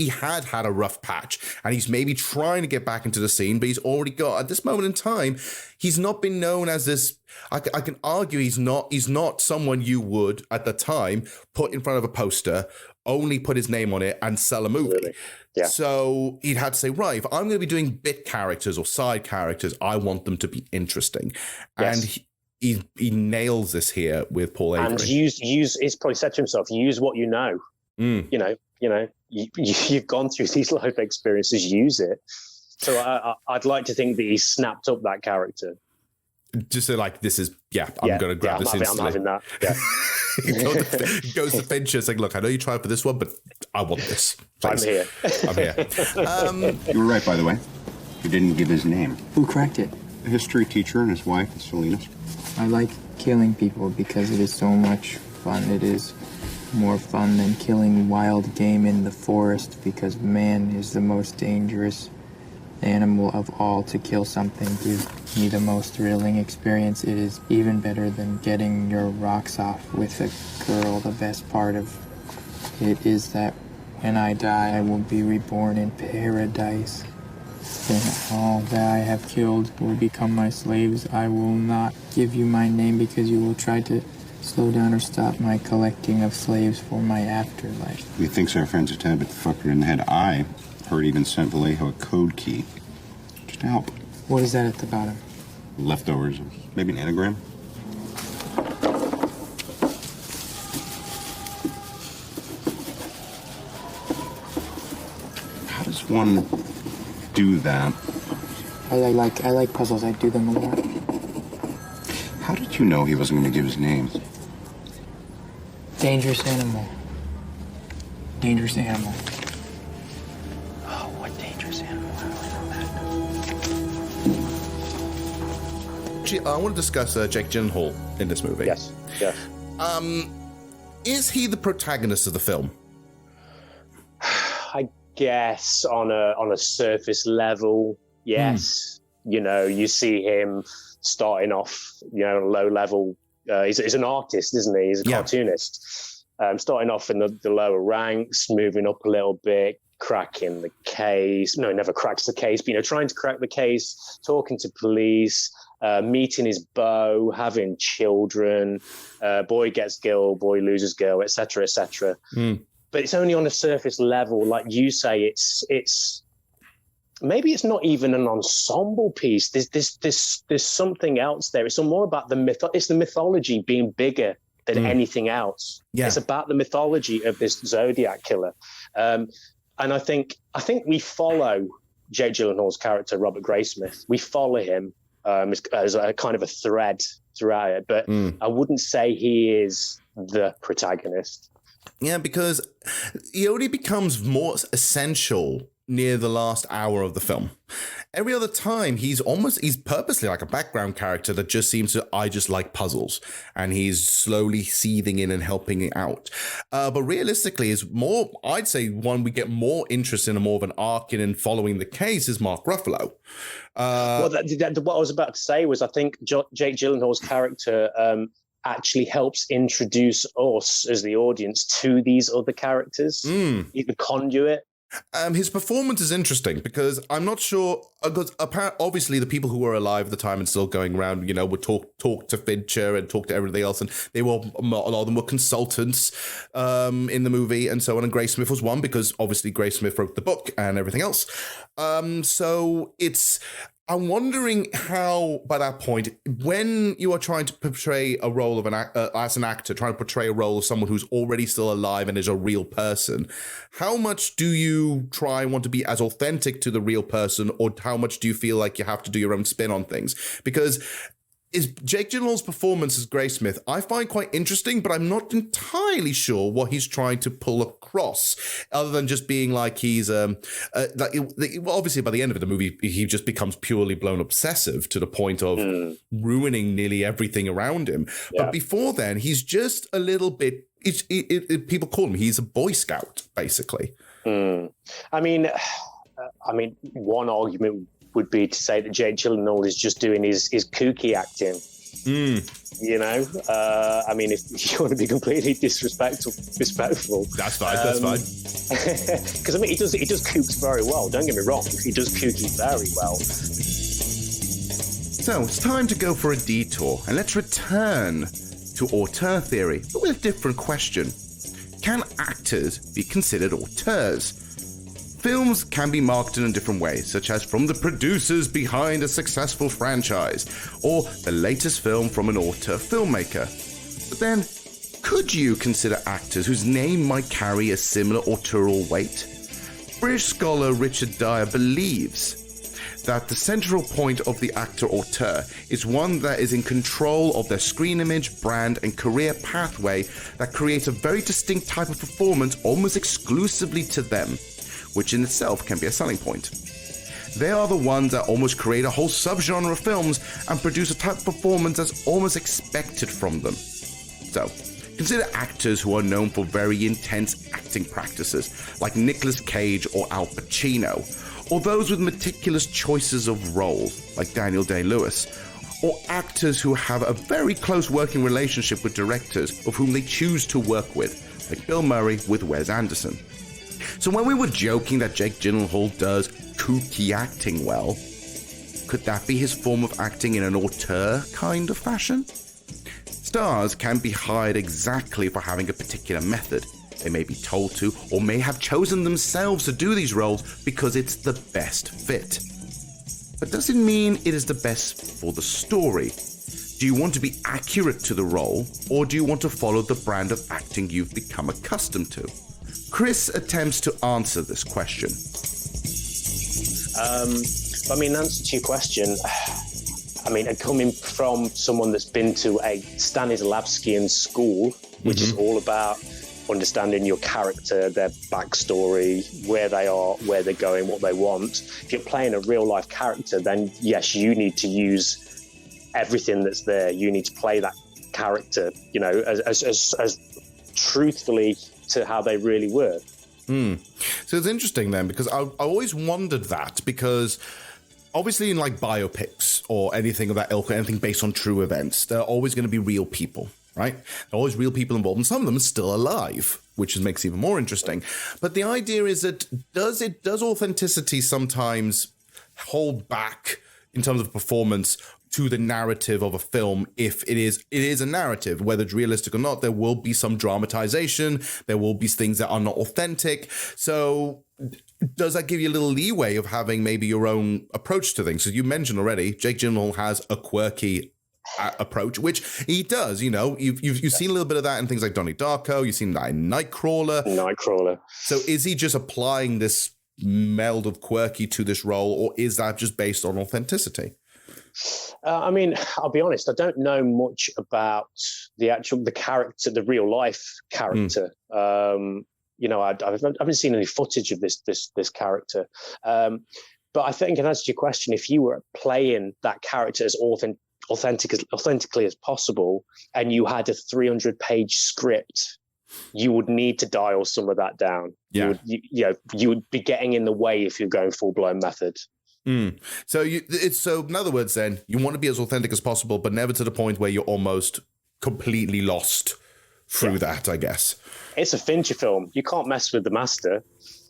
had a rough patch and he's maybe trying to get back into the scene, but he's already got, at this moment in time, he's not been known as this. I can argue he's not someone you would at the time put in front of a poster, only put his name on it and sell a movie. Really? Yeah. So he'd had to say, right, if I'm going to be doing bit characters or side characters, I want them to be interesting. Yes. And he nails this here with Paul Avery. And he's probably said to himself, use what you know. You know, you've gone through these life experiences, use it. So I'd like to think that he snapped up that character. Just so like, this is, I'm going to grab this instantly. I'm having that, yeah. He goes to Fincher saying, look, I know you tried for this one, but I want this. Please. I'm here. You were right, by the way. You didn't give his name. Who cracked it? A history teacher and his wife, Salinas. I like killing people because it is so much fun. It is more fun than killing wild game in the forest, because man is the most dangerous animal of all. To kill something gives me the most thrilling experience. It is even better than getting your rocks off with a girl. The best part of it is that when I die, I will be reborn in paradise. Then all that I have killed will become my slaves. I will not give you my name because you will try to slow down or stop my collecting of slaves for my afterlife. He thinks our friend's a tad bit fucker in the head. I heard even sent Vallejo a code key just to help. What is that at the bottom? Leftovers, maybe an anagram. How does one do that? I like puzzles. I do them a lot. How did you know he wasn't going to give his name? Dangerous animal. Dangerous animal. Oh, what dangerous animal? How do I know that? Actually, I want to discuss Jake Gyllenhaal in this movie. Yes. Is he the protagonist of the film? I guess on a surface level, yes. You know, you see him starting off, low level. He's an artist, isn't he? He's a cartoonist. Starting off in the lower ranks, moving up a little bit, cracking the case. No, he never cracks the case, but, trying to crack the case, talking to police, meeting his beau, having children, boy gets girl, boy loses girl, etc., etc. But it's only on a surface level. Like you say, it's maybe it's not even an ensemble piece. There's something else there. It's more about it's the mythology being bigger than anything else. Yeah. It's about the mythology of this Zodiac killer. And I think we follow Jake Gyllenhaal's character, Robert Graysmith. We follow him as a kind of a thread throughout it. But I wouldn't say he is the protagonist. Yeah, because he only becomes more essential near the last hour of the film. Every other time, he's purposely like a background character that just seems to, I just like puzzles, and he's slowly seething in and helping out. But realistically, is more, I'd say one we get more interest in and more of an arc in and following the case is Mark Ruffalo. What I was about to say was I think Jake Gyllenhaal's character actually helps introduce us as the audience to these other characters. He's the conduit. His performance is interesting because I'm not sure, because obviously the people who were alive at the time and still going around, would talk to Fincher and talk to everything else, and a lot of them were consultants in the movie and so on, and Graysmith was one because obviously Graysmith wrote the book and everything else. So it's I'm wondering how, by that point, when you are trying to portray a role of as an actor, trying to portray a role of someone who's already still alive and is a real person, how much do you try and want to be as authentic to the real person, or how much do you feel like you have to do your own spin on things? Because Jake Gyllenhaal's performance as Graysmith I find quite interesting, but I'm not entirely sure what he's trying to pull across, other than just being like he's obviously by the end of the movie he just becomes purely blown obsessive to the point of ruining nearly everything around him. Yeah. But before then, he's just a little bit. People call him he's a Boy Scout basically. I mean, one argument would be to say that Jake Gyllenhaal is just doing his kooky acting. You know, I mean, if you want to be completely respectful, that's fine. That's fine. Because I mean, he does kooks very well. Don't get me wrong, he does kooky very well. So it's time to go for a detour, and let's return to auteur theory, but with a different question: can actors be considered auteurs? Films can be marketed in different ways, such as from the producers behind a successful franchise, or the latest film from an auteur filmmaker. But then, could you consider actors whose name might carry a similar authorial weight? British scholar Richard Dyer believes that the central point of the actor auteur is one that is in control of their screen image, brand, and career pathway that creates a very distinct type of performance almost exclusively to them, which in itself can be a selling point. They are the ones that almost create a whole subgenre of films and produce a type of performance that's almost expected from them. So, consider actors who are known for very intense acting practices, like Nicolas Cage or Al Pacino, or those with meticulous choices of roles, like Daniel Day-Lewis, or actors who have a very close working relationship with directors of whom they choose to work with, like Bill Murray with Wes Anderson. So when we were joking that Jake Gyllenhaal does kooky acting well, could that be his form of acting in an auteur kind of fashion? Stars can be hired exactly for having a particular method. They may be told to, or may have chosen themselves to do these roles because it's the best fit. But does it mean it is the best for the story? Do you want to be accurate to the role, or do you want to follow the brand of acting you've become accustomed to? Chris attempts to answer this question. I mean, answer to your question, I mean, coming from someone that's been to a Stanislavskian school, which is all about understanding your character, their backstory, where they are, where they're going, what they want. If you're playing a real life character, then yes, you need to use everything that's there. You need to play that character, you know, as truthfully to how they really were. So it's interesting then, because I always wondered that, because obviously in like biopics or anything of that ilk, anything based on true events, there are always going to be real people, right? There are always real people involved, and some of them are still alive, which makes it even more interesting. But the idea is that does authenticity sometimes hold back in terms of performance to the narrative of a film? If it is a narrative, whether it's realistic or not, there will be some dramatization, there will be things that are not authentic. So does that give you a little leeway of having maybe your own approach to things? So you mentioned already, Jake Gyllenhaal has a quirky approach, which he does. You know, you've seen a little bit of that in things like Donnie Darko, you've seen that in Nightcrawler. So is he just applying this meld of quirky to this role, or is that just based on authenticity? I mean, I'll be honest, I don't know much about the character, the real life character. You know, I haven't seen any footage of this character. But I think, in answer to your question, if you were playing that character as authentically as possible, and you had a 300-page script, you would need to dial some of that down. Yeah. You would be getting in the way if you're going full-blown method. So in other words, then you want to be as authentic as possible, but never to the point where you're almost completely lost through that, I guess. It's a Fincher film. You can't mess with the master.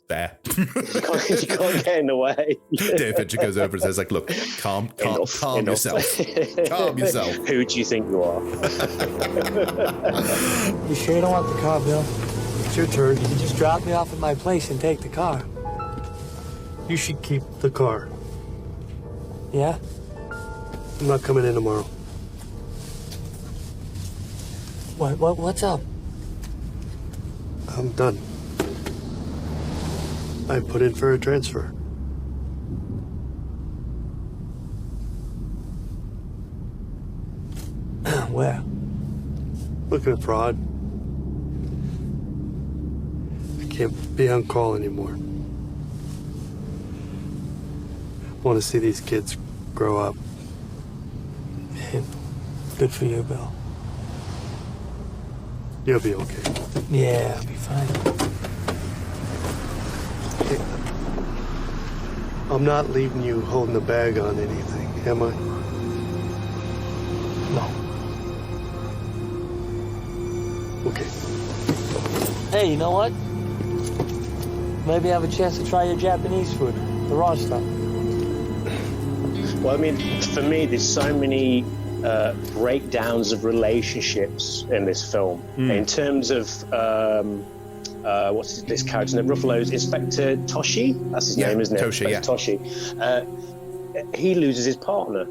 There. You can't get in the way. David Fincher goes over and says, like, look, calm yourself. Calm yourself. Who do you think you are? You sure you don't want the car, Bill? It's your turn. You can just drop me off at my place and take the car. You should keep the car. Yeah? I'm not coming in tomorrow. What's up? I'm done. I put in for a transfer. Where? Looking at fraud. I can't be on call anymore. I want to see these kids grow up. Good for you, Bill. You'll be okay. Yeah, I'll be fine. Hey, I'm not leaving you holding the bag on anything, am I? No. Okay. Hey, you know what? Maybe I have a chance to try your Japanese food, the raw stuff. Well, I mean, for me, there's so many breakdowns of relationships in this film. In terms of what's this character's name? Ruffalo's Inspector Toshi. That's his name, isn't it? Toshi, yeah. Toshi. He loses his partner.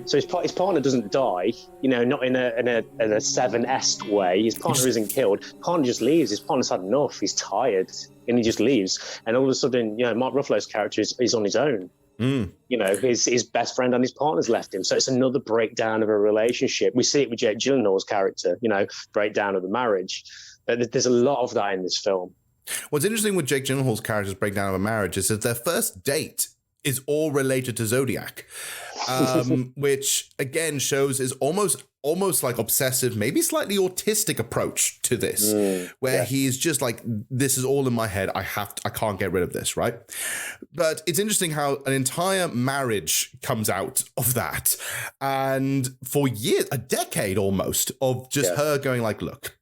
So his partner doesn't die, not in a 7-esque way. His partner isn't killed. His partner just leaves. His partner's had enough. He's tired, and he just leaves. And all of a sudden, Mark Ruffalo's character is on his own. His best friend and his partner's left him. So it's another breakdown of a relationship. We see it with Jake Gyllenhaal's character, breakdown of the marriage. There's a lot of that in this film. What's interesting with Jake Gyllenhaal's character's breakdown of a marriage is that their first date is all related to Zodiac, which again shows is almost like obsessive, maybe slightly autistic approach to this, where he's just like, this is all in my head. I can't get rid of this, right? But it's interesting how an entire marriage comes out of that. And for years, a decade almost, of just her going like, look,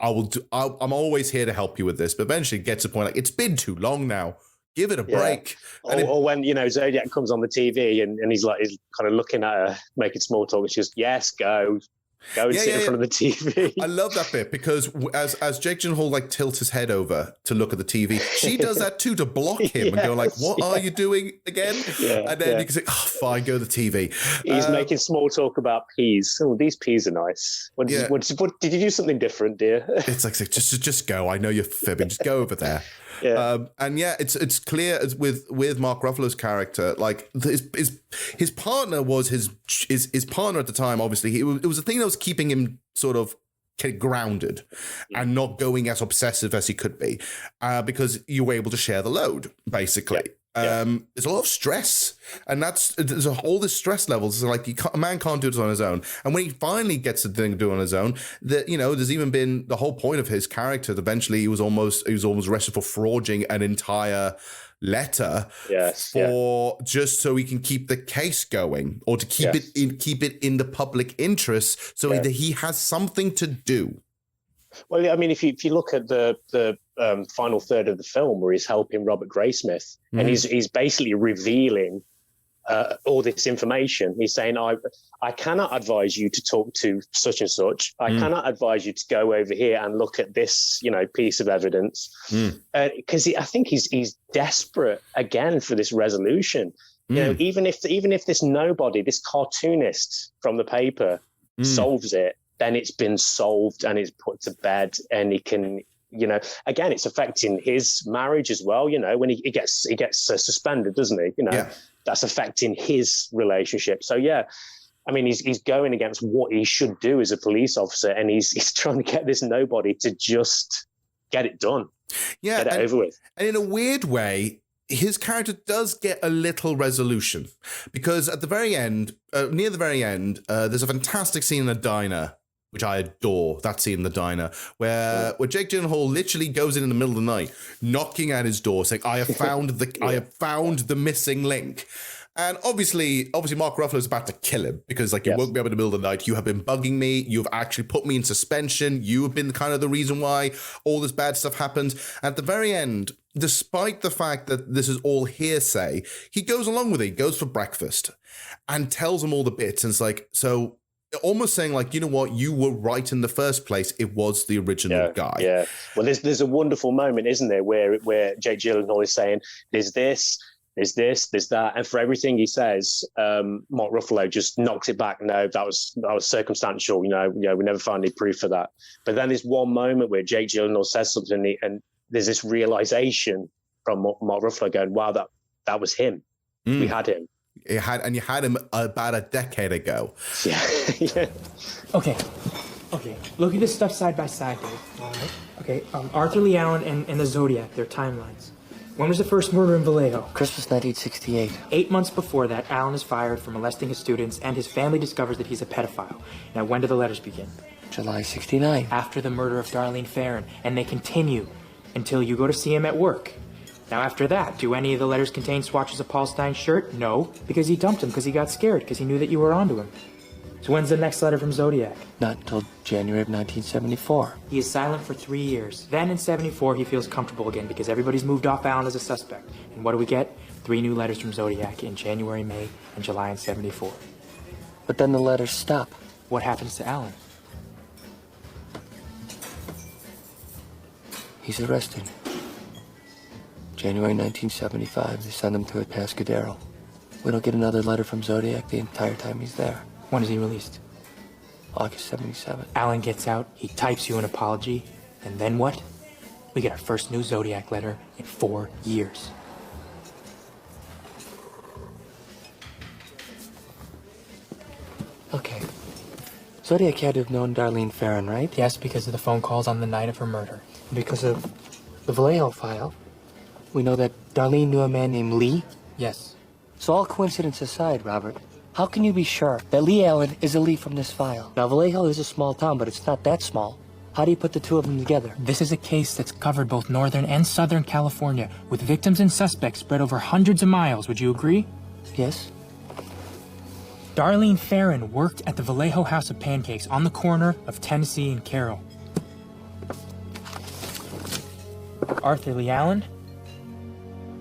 I'm always here to help you with this. But eventually it gets to the point like, it's been too long now. Give it a break. Or when, Zodiac comes on the TV and he's kind of looking at her, making small talk, and she's just, yes, go and sit in front of the TV. I love that bit because as Jake Gyllenhaal tilts his head over to look at the TV, she does that too to block him and go like, what are you doing again? And then you can say, oh, fine, go to the TV. He's making small talk about peas. Oh, these peas are nice. What did you do something different, dear? It's like, just go. I know you're fibbing. Just go over there. It's clear as with Mark Ruffalo's character, like his partner was his partner at the time. Obviously, it was a thing that was keeping him sort of grounded and not going as obsessive as he could be, because you were able to share the load, basically. There's a lot of stress, and there's all this stress levels. It's like a man can't do it on his own, and when he finally gets the thing to do on his own, that there's even been the whole point of his character. Eventually, he was almost arrested for forging an entire letter just so he can keep the case going, or to keep it in the public interest, so that he has something to do. Well, I mean, if you look at the final third of the film where he's helping Robert Graysmith, and he's basically revealing all this information. He's saying, I cannot advise you to talk to such and such. I cannot advise you to go over here and look at this, piece of evidence. Because I think he's desperate again for this resolution. Even if this nobody, this cartoonist from the paper solves it, then it's been solved and it's put to bed, and he can, again, it's affecting his marriage as well. When he gets suspended, doesn't he? That's affecting his relationship. So I mean, he's going against what he should do as a police officer, and he's trying to get this nobody to just get it done, get it over with. And in a weird way, his character does get a little resolution, because at the very end, near the very end, there's a fantastic scene in a diner, which I adore, that scene in the diner, where Jake Gyllenhaal literally goes in the middle of the night, knocking at his door, saying, I have found the missing link. And obviously Mark Ruffalo is about to kill him, because you woke me up in the middle of the night. You have been bugging me. You've actually put me in suspension. You have been kind of the reason why all this bad stuff happened. At the very end, despite the fact that this is all hearsay, he goes along with it. He goes for breakfast and tells him all the bits. And it's like, so almost saying like, you know what, you were right in the first place. It was the original guy. Yeah. Well, there's a wonderful moment, isn't there, where Jake Gyllenhaal is saying, there's this, there's this, there's that. And for everything he says, Mark Ruffalo just knocks it back. No, that was circumstantial. We never found any proof for that. But then there's one moment where Jake Gyllenhaal says something, and there's this realization from Mark Ruffalo going, wow, that was him. We had him. You had him about a decade ago. Yeah. Yeah. Okay. Look at this stuff side by side, dude. All right. Okay. Arthur Lee Allen and the Zodiac, their timelines. When was the first murder in Vallejo? Christmas 1968. 8 months before that, Allen is fired for molesting his students, and his family discovers that he's a pedophile. Now, when do the letters begin? July 69. After the murder of Darlene Ferrin, and they continue until you go to see him at work. Now, after that, do any of the letters contain swatches of Paul Stein's shirt? No, because he dumped him because he got scared, because he knew that you were onto him. So when's the next letter from Zodiac? Not until January of 1974. He is silent for 3 years. Then in 74, he feels comfortable again because everybody's moved off Allen as a suspect. And what do we get? 3 new letters from Zodiac in January, May, and July in 74. But then the letters stop. What happens to Allen? He's arrested. January 1975, they send him to Atascadero. We don't get another letter from Zodiac the entire time he's there. When is he released? August 77. Allen gets out, he types you an apology, and then what? We get our first new Zodiac letter in 4 years. Okay. Zodiac had to have known Darlene Ferrin, right? Yes, because of the phone calls on the night of her murder. Because of the Vallejo file, we know that Darlene knew a man named Lee? Yes. So all coincidence aside, Robert, how can you be sure that Lee Allen is a Lee from this file? Now, Vallejo is a small town, but it's not that small. How do you put the two of them together? This is a case that's covered both northern and southern California, with victims and suspects spread over hundreds of miles. Would you agree? Yes. Darlene Ferrin worked at the Vallejo House of Pancakes on the corner of Tennessee and Carroll. Arthur Lee Allen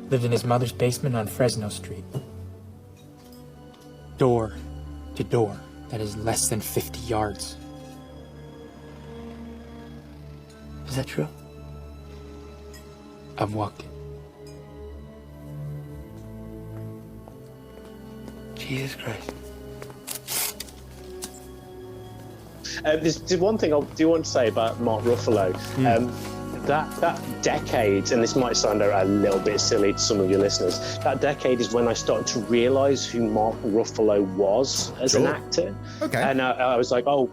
lived in his mother's basement on Fresno Street. Door to door, that is less than 50 yards. Is that true? I've walked it. Jesus Christ. There's one thing I do want to say about Mark Ruffalo. That decade, and this might sound a little bit silly to some of your listeners, that decade is when I started to realise who Mark Ruffalo was as an actor. Okay. And I was like, oh,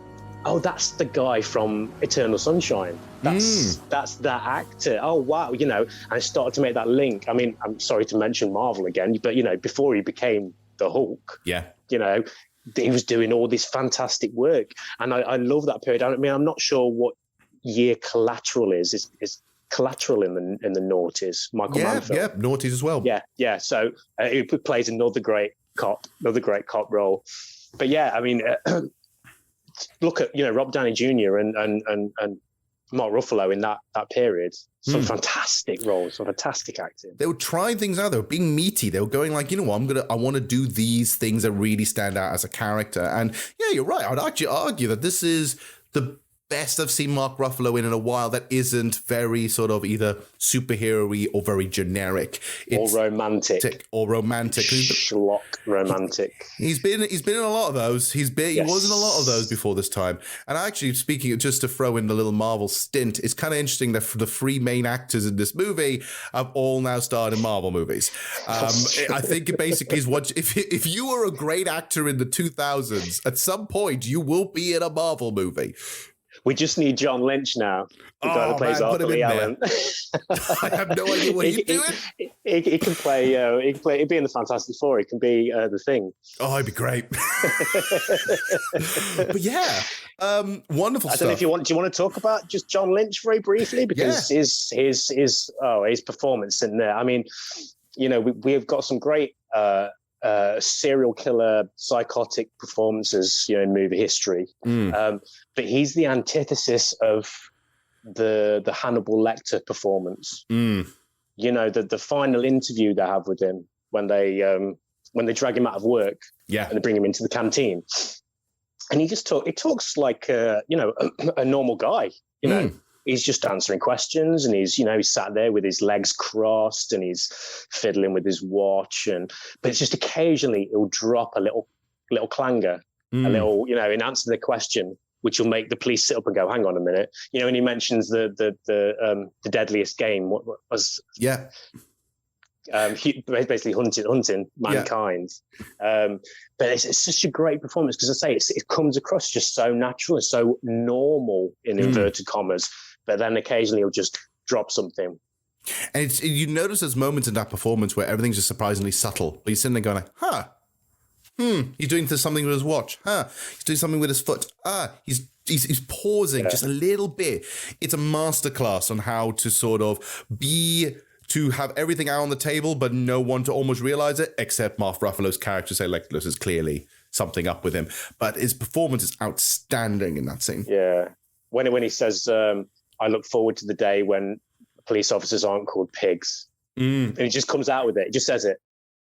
that's the guy from Eternal Sunshine. That's that actor. Oh, wow. And I started to make that link. I mean, I'm sorry to mention Marvel again, but, before he became the Hulk, he was doing all this fantastic work. And I love that period. I mean, I'm not sure what year Collateral is Collateral in the noughties. Michael Mann film. Yeah, noughties as well. Yeah. So he plays another great cop role. But yeah, I mean, look at Robert Downey Jr. and Mark Ruffalo in that period. Some fantastic roles, some fantastic acting. They were trying things out. They were being meaty. They were going like, I want to do these things that really stand out as a character. And yeah, you're right. I'd actually argue that this is the best I've seen Mark Ruffalo in a while that isn't very sort of either superhero-y or very generic. Or romantic. Schlock romantic. He's been in a lot of those. He was in a lot of those before this time. And actually, speaking of, just to throw in the little Marvel stint, it's kind of interesting that the 3 main actors in this movie have all now starred in Marvel movies. I think it basically is what if you were a great actor in the 2000s, at some point you will be in a Marvel movie. We just need John Lynch now. The guy that plays Arthur Lee Allen. I have no idea what he's doing. He can play. He'd be in the Fantastic Four. He can be the Thing. Oh, he'd be great. But yeah, wonderful stuff. I don't know if do you want to talk about just John Lynch very briefly, because his performance in there. I mean, we've got some great serial killer, psychotic performances, in movie history. But he's the antithesis of the Hannibal Lecter performance. The final interview they have with him when they drag him out of work, and they bring him into the canteen, and he talks like a normal guy, he's just answering questions, and he's sat there with his legs crossed and he's fiddling with his watch, but it's just occasionally he'll drop a little clanger, a little, in answer to the question, which will make the police sit up and go, hang on a minute. And he mentions the deadliest game. What was? Yeah. Basically hunting mankind. Yeah. But it's such a great performance because I say it comes across just so natural and so normal in inverted commas. But then occasionally he'll just drop something. And you notice there's moments in that performance where everything's just surprisingly subtle. But he's sitting there going like, he's doing something with his watch. He's doing something with his foot. He's pausing just a little bit. It's a masterclass on how to sort of to have everything out on the table, but no one to almost realize it, except Mark Ruffalo's character say, like, this is clearly something up with him. But his performance is outstanding in that scene. Yeah. When he says, I look forward to the day when police officers aren't called pigs. And he just comes out with it. He just says it.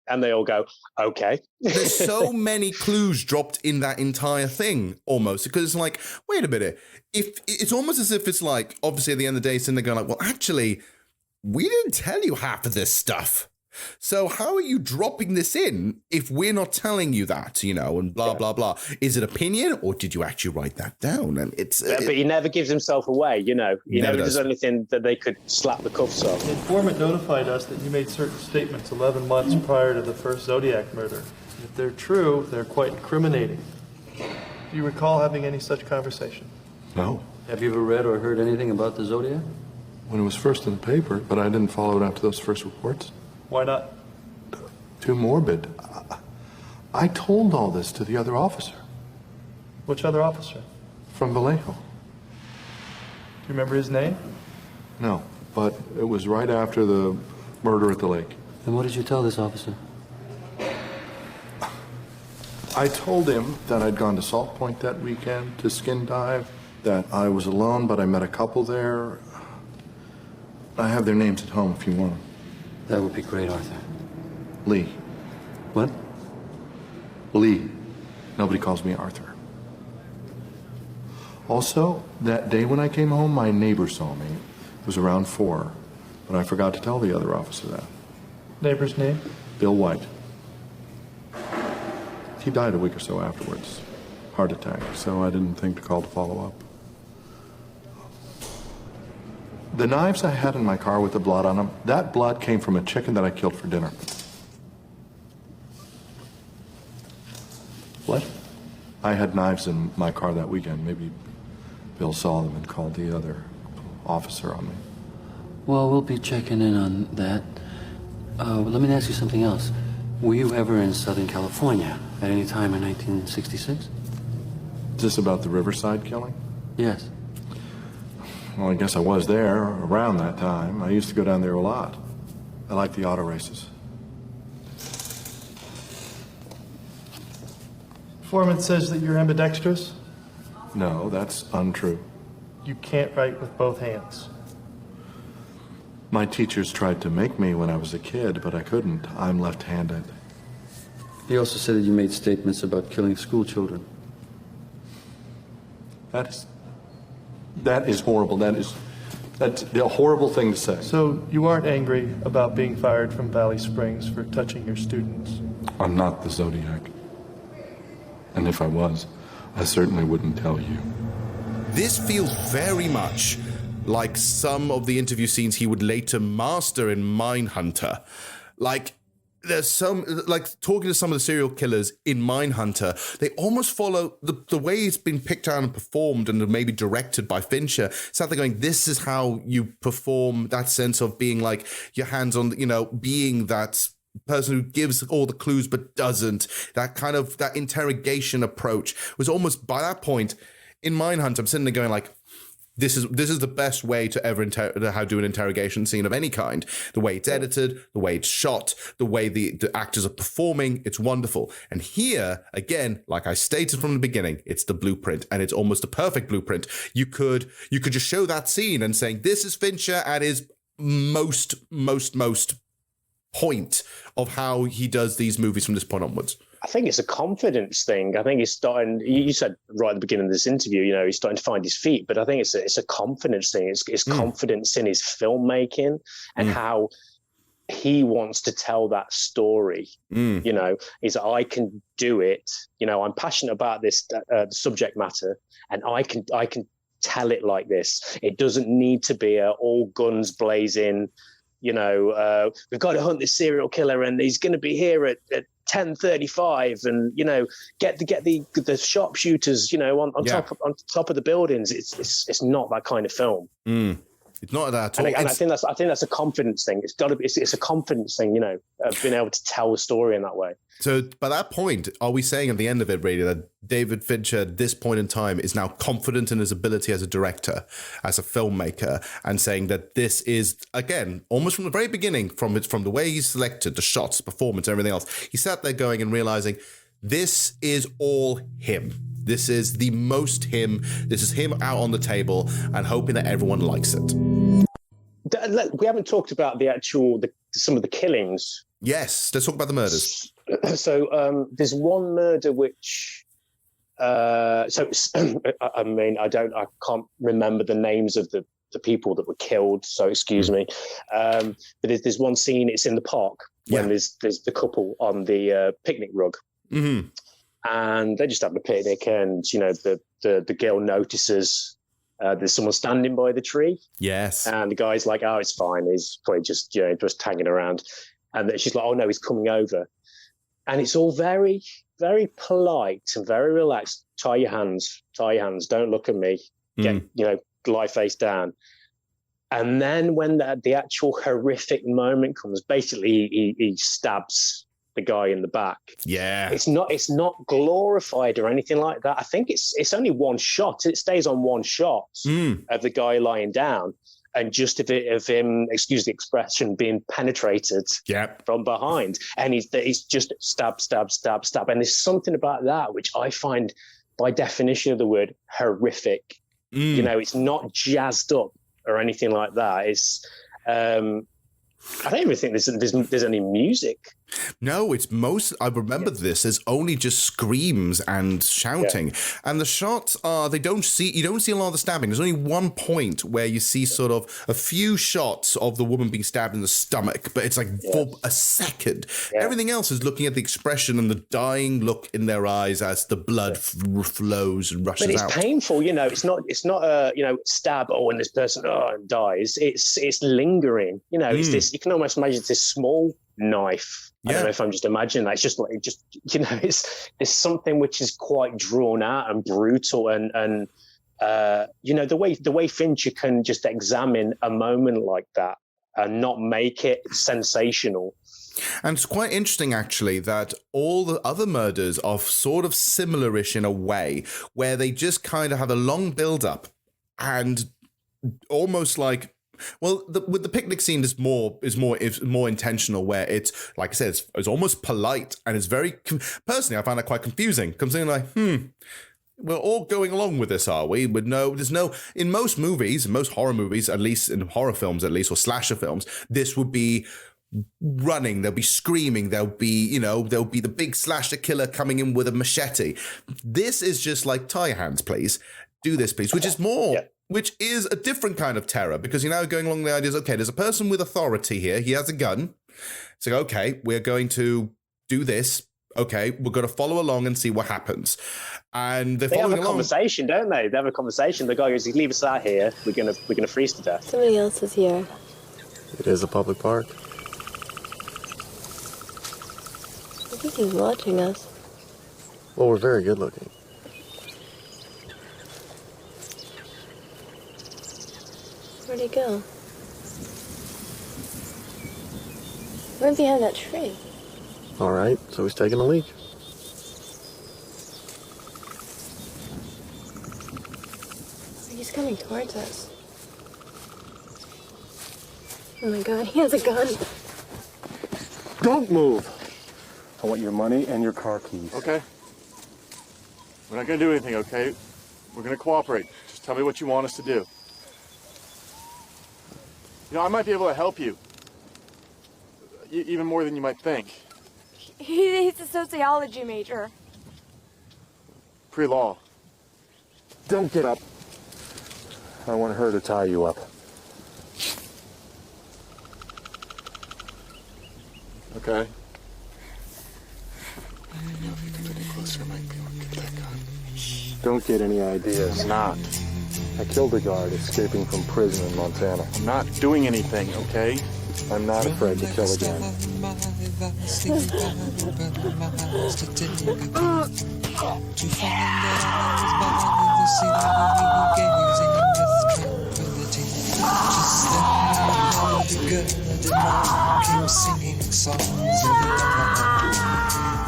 And they all go, okay. There's so many clues dropped in that entire thing, almost, because it's like, wait a minute. If it's almost as if it's like, obviously at the end of the day, sitting there going like, well, actually, we didn't tell you half of this stuff. So how are you dropping this in if we're not telling you that, and blah, blah, blah. Is it opinion or did you actually write that down? And but he never gives himself away, He never does anything that they could slap the cuffs off. The informant notified us that you made certain statements 11 months prior to the first Zodiac murder. If they're true, they're quite incriminating. Do you recall having any such conversation? No. Have you ever read or heard anything about the Zodiac? When it was first in the paper, but I didn't follow it after those first reports. Why not? Too morbid. I told all this to the other officer. Which other officer? From Vallejo. Do you remember his name? No, but it was right after the murder at the lake. And what did you tell this officer? I told him that I'd gone to Salt Point that weekend to skin dive, that I was alone, but I met a couple there. I have their names at home if you want them. That would be great, Arthur. Lee. What? Lee. Nobody calls me Arthur. Also, that day when I came home, my neighbor saw me. It was around 4, but I forgot to tell the other officer that. Neighbor's name? Bill White. He died a week or so afterwards. Heart attack, so I didn't think to call to follow up. The knives I had in my car with the blood on them, that blood came from a chicken that I killed for dinner. What? I had knives in my car that weekend. Maybe Bill saw them and called the other officer on me. Well, we'll be checking in on that. Let me ask you something else. Were you ever in Southern California at any time in 1966? Is this about the Riverside killing? Yes. Well, I guess I was there around that time. I used to go down there a lot. I like the auto races. Informant says that you're ambidextrous? No, that's untrue. You can't write with both hands. My teachers tried to make me when I was a kid, but I couldn't. I'm left-handed. He also said that you made statements about killing school children. That is horrible. That's a horrible thing to say. So you aren't angry about being fired from Valley Springs for touching your students? I'm not the Zodiac. And if I was, I certainly wouldn't tell you. This feels very much like some of the interview scenes he would later master in Mindhunter. Like, there's some, like, talking to some of the serial killers in Mindhunter, they almost follow the way it's been picked out and performed and maybe directed by Fincher. It's like they're going, this is how you perform that sense of being like your hands on, being that person who gives all the clues but doesn't. That kind of, that interrogation approach was almost, by that point, in Mindhunter, I'm sitting there going like, this is the best way to ever do an interrogation scene of any kind. The way it's edited, the way it's shot, the way the actors are performing, it's wonderful. And here, again, like I stated from the beginning, it's the blueprint, and it's almost a perfect blueprint. You could just show that scene and saying, this is Fincher at his most point of how he does these movies from this point onwards. I think it's a confidence thing. I think he's starting. You said right at the beginning of this interview, you know, he's starting to find his feet. But I think it's a confidence thing. It's confidence in his filmmaking and how he wants to tell that story. You know, is I can do it. You know, I'm passionate about this subject matter, and I can tell it like this. It doesn't need to be all guns blazing. You know, we've got to hunt this serial killer, and he's going to be here at 10:35, and you know, get the sharpshooters, you know, on top of the buildings. It's not that kind of film. It's not that at all. And I think that's a confidence thing. It's a confidence thing, you know, being able to tell a story in that way. So by that point, are we saying at the end of it, really, that David Fincher at this point in time is now confident in his ability as a director, as a filmmaker, and saying that this is, again, almost from the very beginning, from the way he selected the shots, performance, everything else, he sat there going and realizing this is all him. This is the most him. This is him out on the table and hoping that everyone likes it. We haven't talked about some of the killings. Yes, let's talk about the murders. So there's one murder which, I mean, I can't remember the names of the people that were killed, so excuse me. But there's one scene. It's in the park when there's the couple on the picnic rug. Mm-hmm. And they're just having a picnic, and you know the girl notices there's someone standing by the tree. Yes. And the guy's like, "Oh, it's fine. He's probably just just hanging around." And then she's like, "Oh no, he's coming over." And it's all very, very polite and very relaxed. Tie your hands. Don't look at me. Get lie face down. And then when the actual horrific moment comes, basically he stabs the guy in the back. Yeah. It's not glorified or anything like that. I think it's only one shot. It stays on one shot of the guy lying down, and just of him, excuse the expression, being penetrated from behind. And he's just stab. And there's something about that which I find, by definition of the word, horrific. You know, it's not jazzed up or anything like that. It's I don't even think there's any music. No, it's I remember this as only just screams and shouting. Yeah. And the shots are, you don't see a lot of the stabbing. There's only one point where you see sort of a few shots of the woman being stabbed in the stomach, but it's like for a second. Yeah. Everything else is looking at the expression and the dying look in their eyes as the blood flows and rushes out. But it's painful, you know. It's not a stab and this person and dies. It's lingering, you know. It's this. You can almost imagine it's this small knife. I don't know if I'm just imagining that. It's just it's something which is quite drawn out and brutal, and the way Fincher can just examine a moment like that and not make it sensational. And it's quite interesting, actually, that all the other murders are sort of similar-ish in a way, where they just kind of have a long build-up and almost like. Well, with the picnic scene is more intentional, where it's, like I said, it's almost polite, and it's very personally I find that quite confusing. Comes in like, we're all going along with this, are we? But no, there's no, in most movies, most horror movies, at least in horror films, at least, or slasher films, this would be running, they'll be screaming, there'll be the big slasher killer coming in with a machete. This is just like, tie your hands, please. Do this, please, which is more. Yeah. Which is a different kind of terror, because you're now going along the ideas, okay, there's a person with authority here. He has a gun. So, okay, we're going to do this. Okay, we're going to follow along and see what happens. And they have a conversation, don't they? They have a conversation. The guy goes, "Leave us out here. We're gonna freeze to death." Somebody else is here. It is a public park. I think he's watching us. Well, we're very good looking. Where'd he go? Right behind that tree. All right, so he's taking a leak. He's coming towards us. Oh my God, he has a gun. Don't move. I want your money and your car keys. Okay. We're not going to do anything, okay? We're going to cooperate. Just tell me what you want us to do. You know, I might be able to help you. Even more than you might think. He's a sociology major. Pre-law. Don't get up. I want her to tie you up. Okay? Don't get any ideas. Not. I killed a guard escaping from prison in Montana. I'm not doing anything, okay? I'm not afraid to kill again.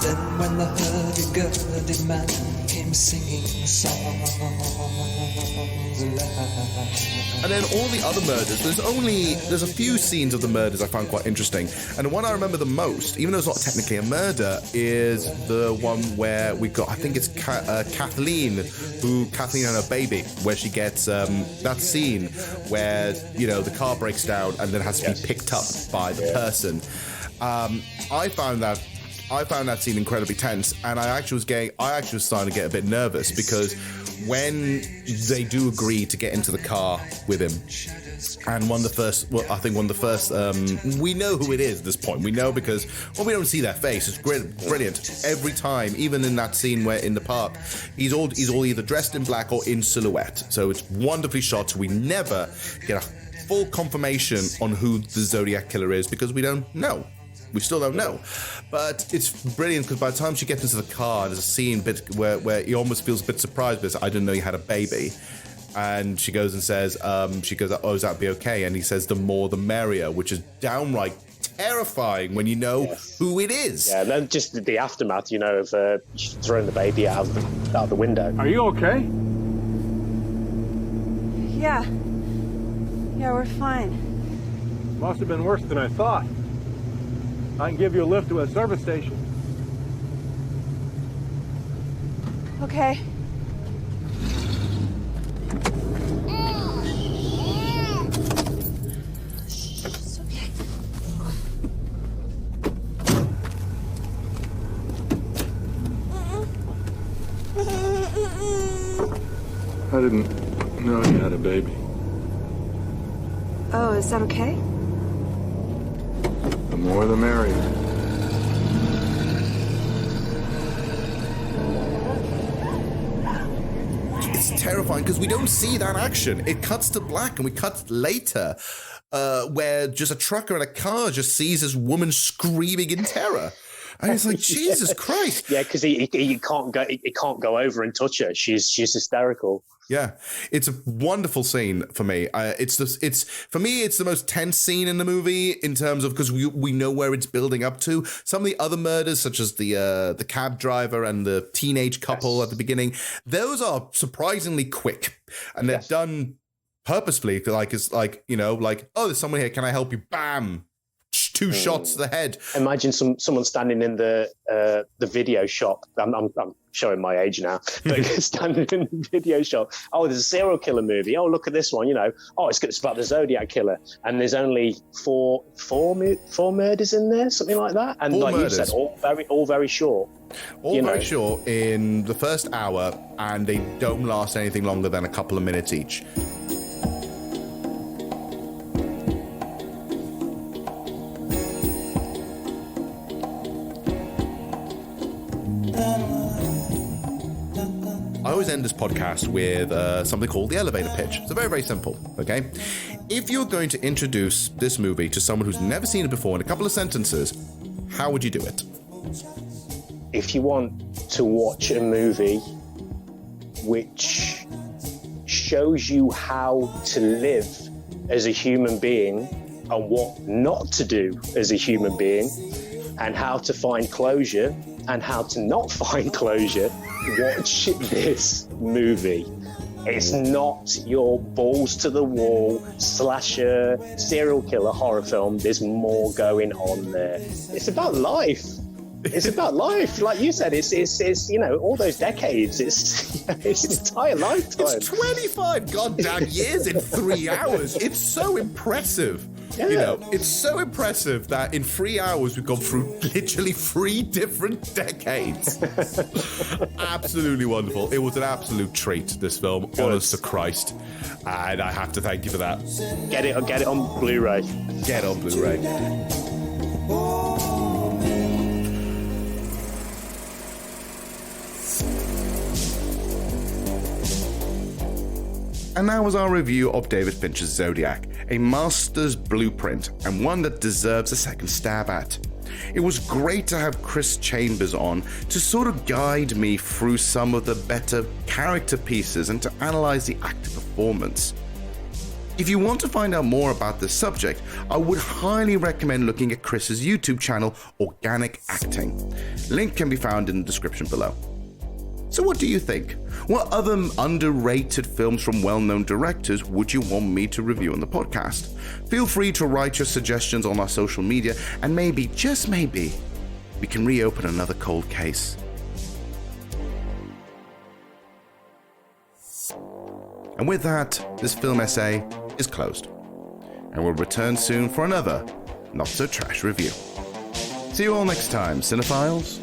Then when the hurdy-gurdy man came singing songs of love. And then all the other murders, there's a few scenes of the murders I found quite interesting. And the one I remember the most, even though it's not technically a murder, is the one where we got, I think it's Kathleen and her baby, where she gets that scene where, you know, the car breaks down and then has to be picked up by the person. I found that scene incredibly tense, and I actually was starting to get a bit nervous, because when they do agree to get into the car with him, and one of the first, we know who it is at this point. We know because, well, we don't see their face. It's brilliant. Every time, even in that scene where in the park, he's all either dressed in black or in silhouette. So it's wonderfully shot. So we never get a full confirmation on who the Zodiac Killer is, because we don't know. We still don't know. But it's brilliant, because by the time she gets into the car, there's a scene where he almost feels a bit surprised, because I didn't know you had a baby. And she goes and says, oh, is that be okay? And he says, the more the merrier, which is downright terrifying when you know who it is. Yeah, and then just the aftermath, you know, of throwing the baby out the window. Are you okay? Yeah. Yeah, we're fine. Must have been worse than I thought. I can give you a lift to a service station. Okay. I didn't know you had a baby. Oh, is that okay? The more the merrier. It's terrifying because we don't see that action. It cuts to black, and we cut later where just a trucker in a car just sees this woman screaming in terror. And it's like, Jesus Christ. Yeah, because he can't go over and touch her. She's hysterical. Yeah, it's a wonderful scene for me. It's for me, it's the most tense scene in the movie in terms of, because we know where it's building up to. Some of the other murders, such as the cab driver and the teenage couple at the beginning, those are surprisingly quick, and they're done purposefully. Like, it's like, you know, like, oh, there's someone here. Can I help you? Bam. 2 shots to the head. Imagine someone standing in the video shop. I'm showing my age now, but standing in the video shop. Oh, there's a serial killer movie. Oh, look at this one. You know. Oh, it's about the Zodiac Killer, and there's only four murders in there, something like that. And 4 like murders. you said, all very short. All very short in the first hour, and they don't last anything longer than a couple of minutes each. I always end this podcast with something called the elevator pitch. It's very, very simple, okay? If you're going to introduce this movie to someone who's never seen it before in a couple of sentences, how would you do it? If you want to watch a movie which shows you how to live as a human being and what not to do as a human being, and how to find closure and how to not find closure, watch this movie. It's not your balls to the wall slasher serial killer horror film. There's more going on there. It's about life. It's about life. Like you said, it's you know, all those decades. It's entire lifetime. It's 25 goddamn years in 3 hours. It's so impressive. You know, it's so impressive that in 3 hours we've gone through literally 3 different decades. Absolutely wonderful. It was an absolute treat, this film, honest to Christ. And I have to thank you for that. Get it on Blu-ray. Get on Blu-ray. And that was our review of David Fincher's Zodiac, a master's blueprint and one that deserves a second stab at. It was great to have Chris Chambers on to sort of guide me through some of the better character pieces and to analyze the actor performance. If you want to find out more about this subject, I would highly recommend looking at Chris's YouTube channel, Organic Acting. Link can be found in the description below. So what do you think? What other underrated films from well-known directors would you want me to review on the podcast? Feel free to write your suggestions on our social media, and maybe, just maybe, we can reopen another cold case. And with that, this film essay is closed. And we'll return soon for another Not So Trash review. See you all next time, cinephiles.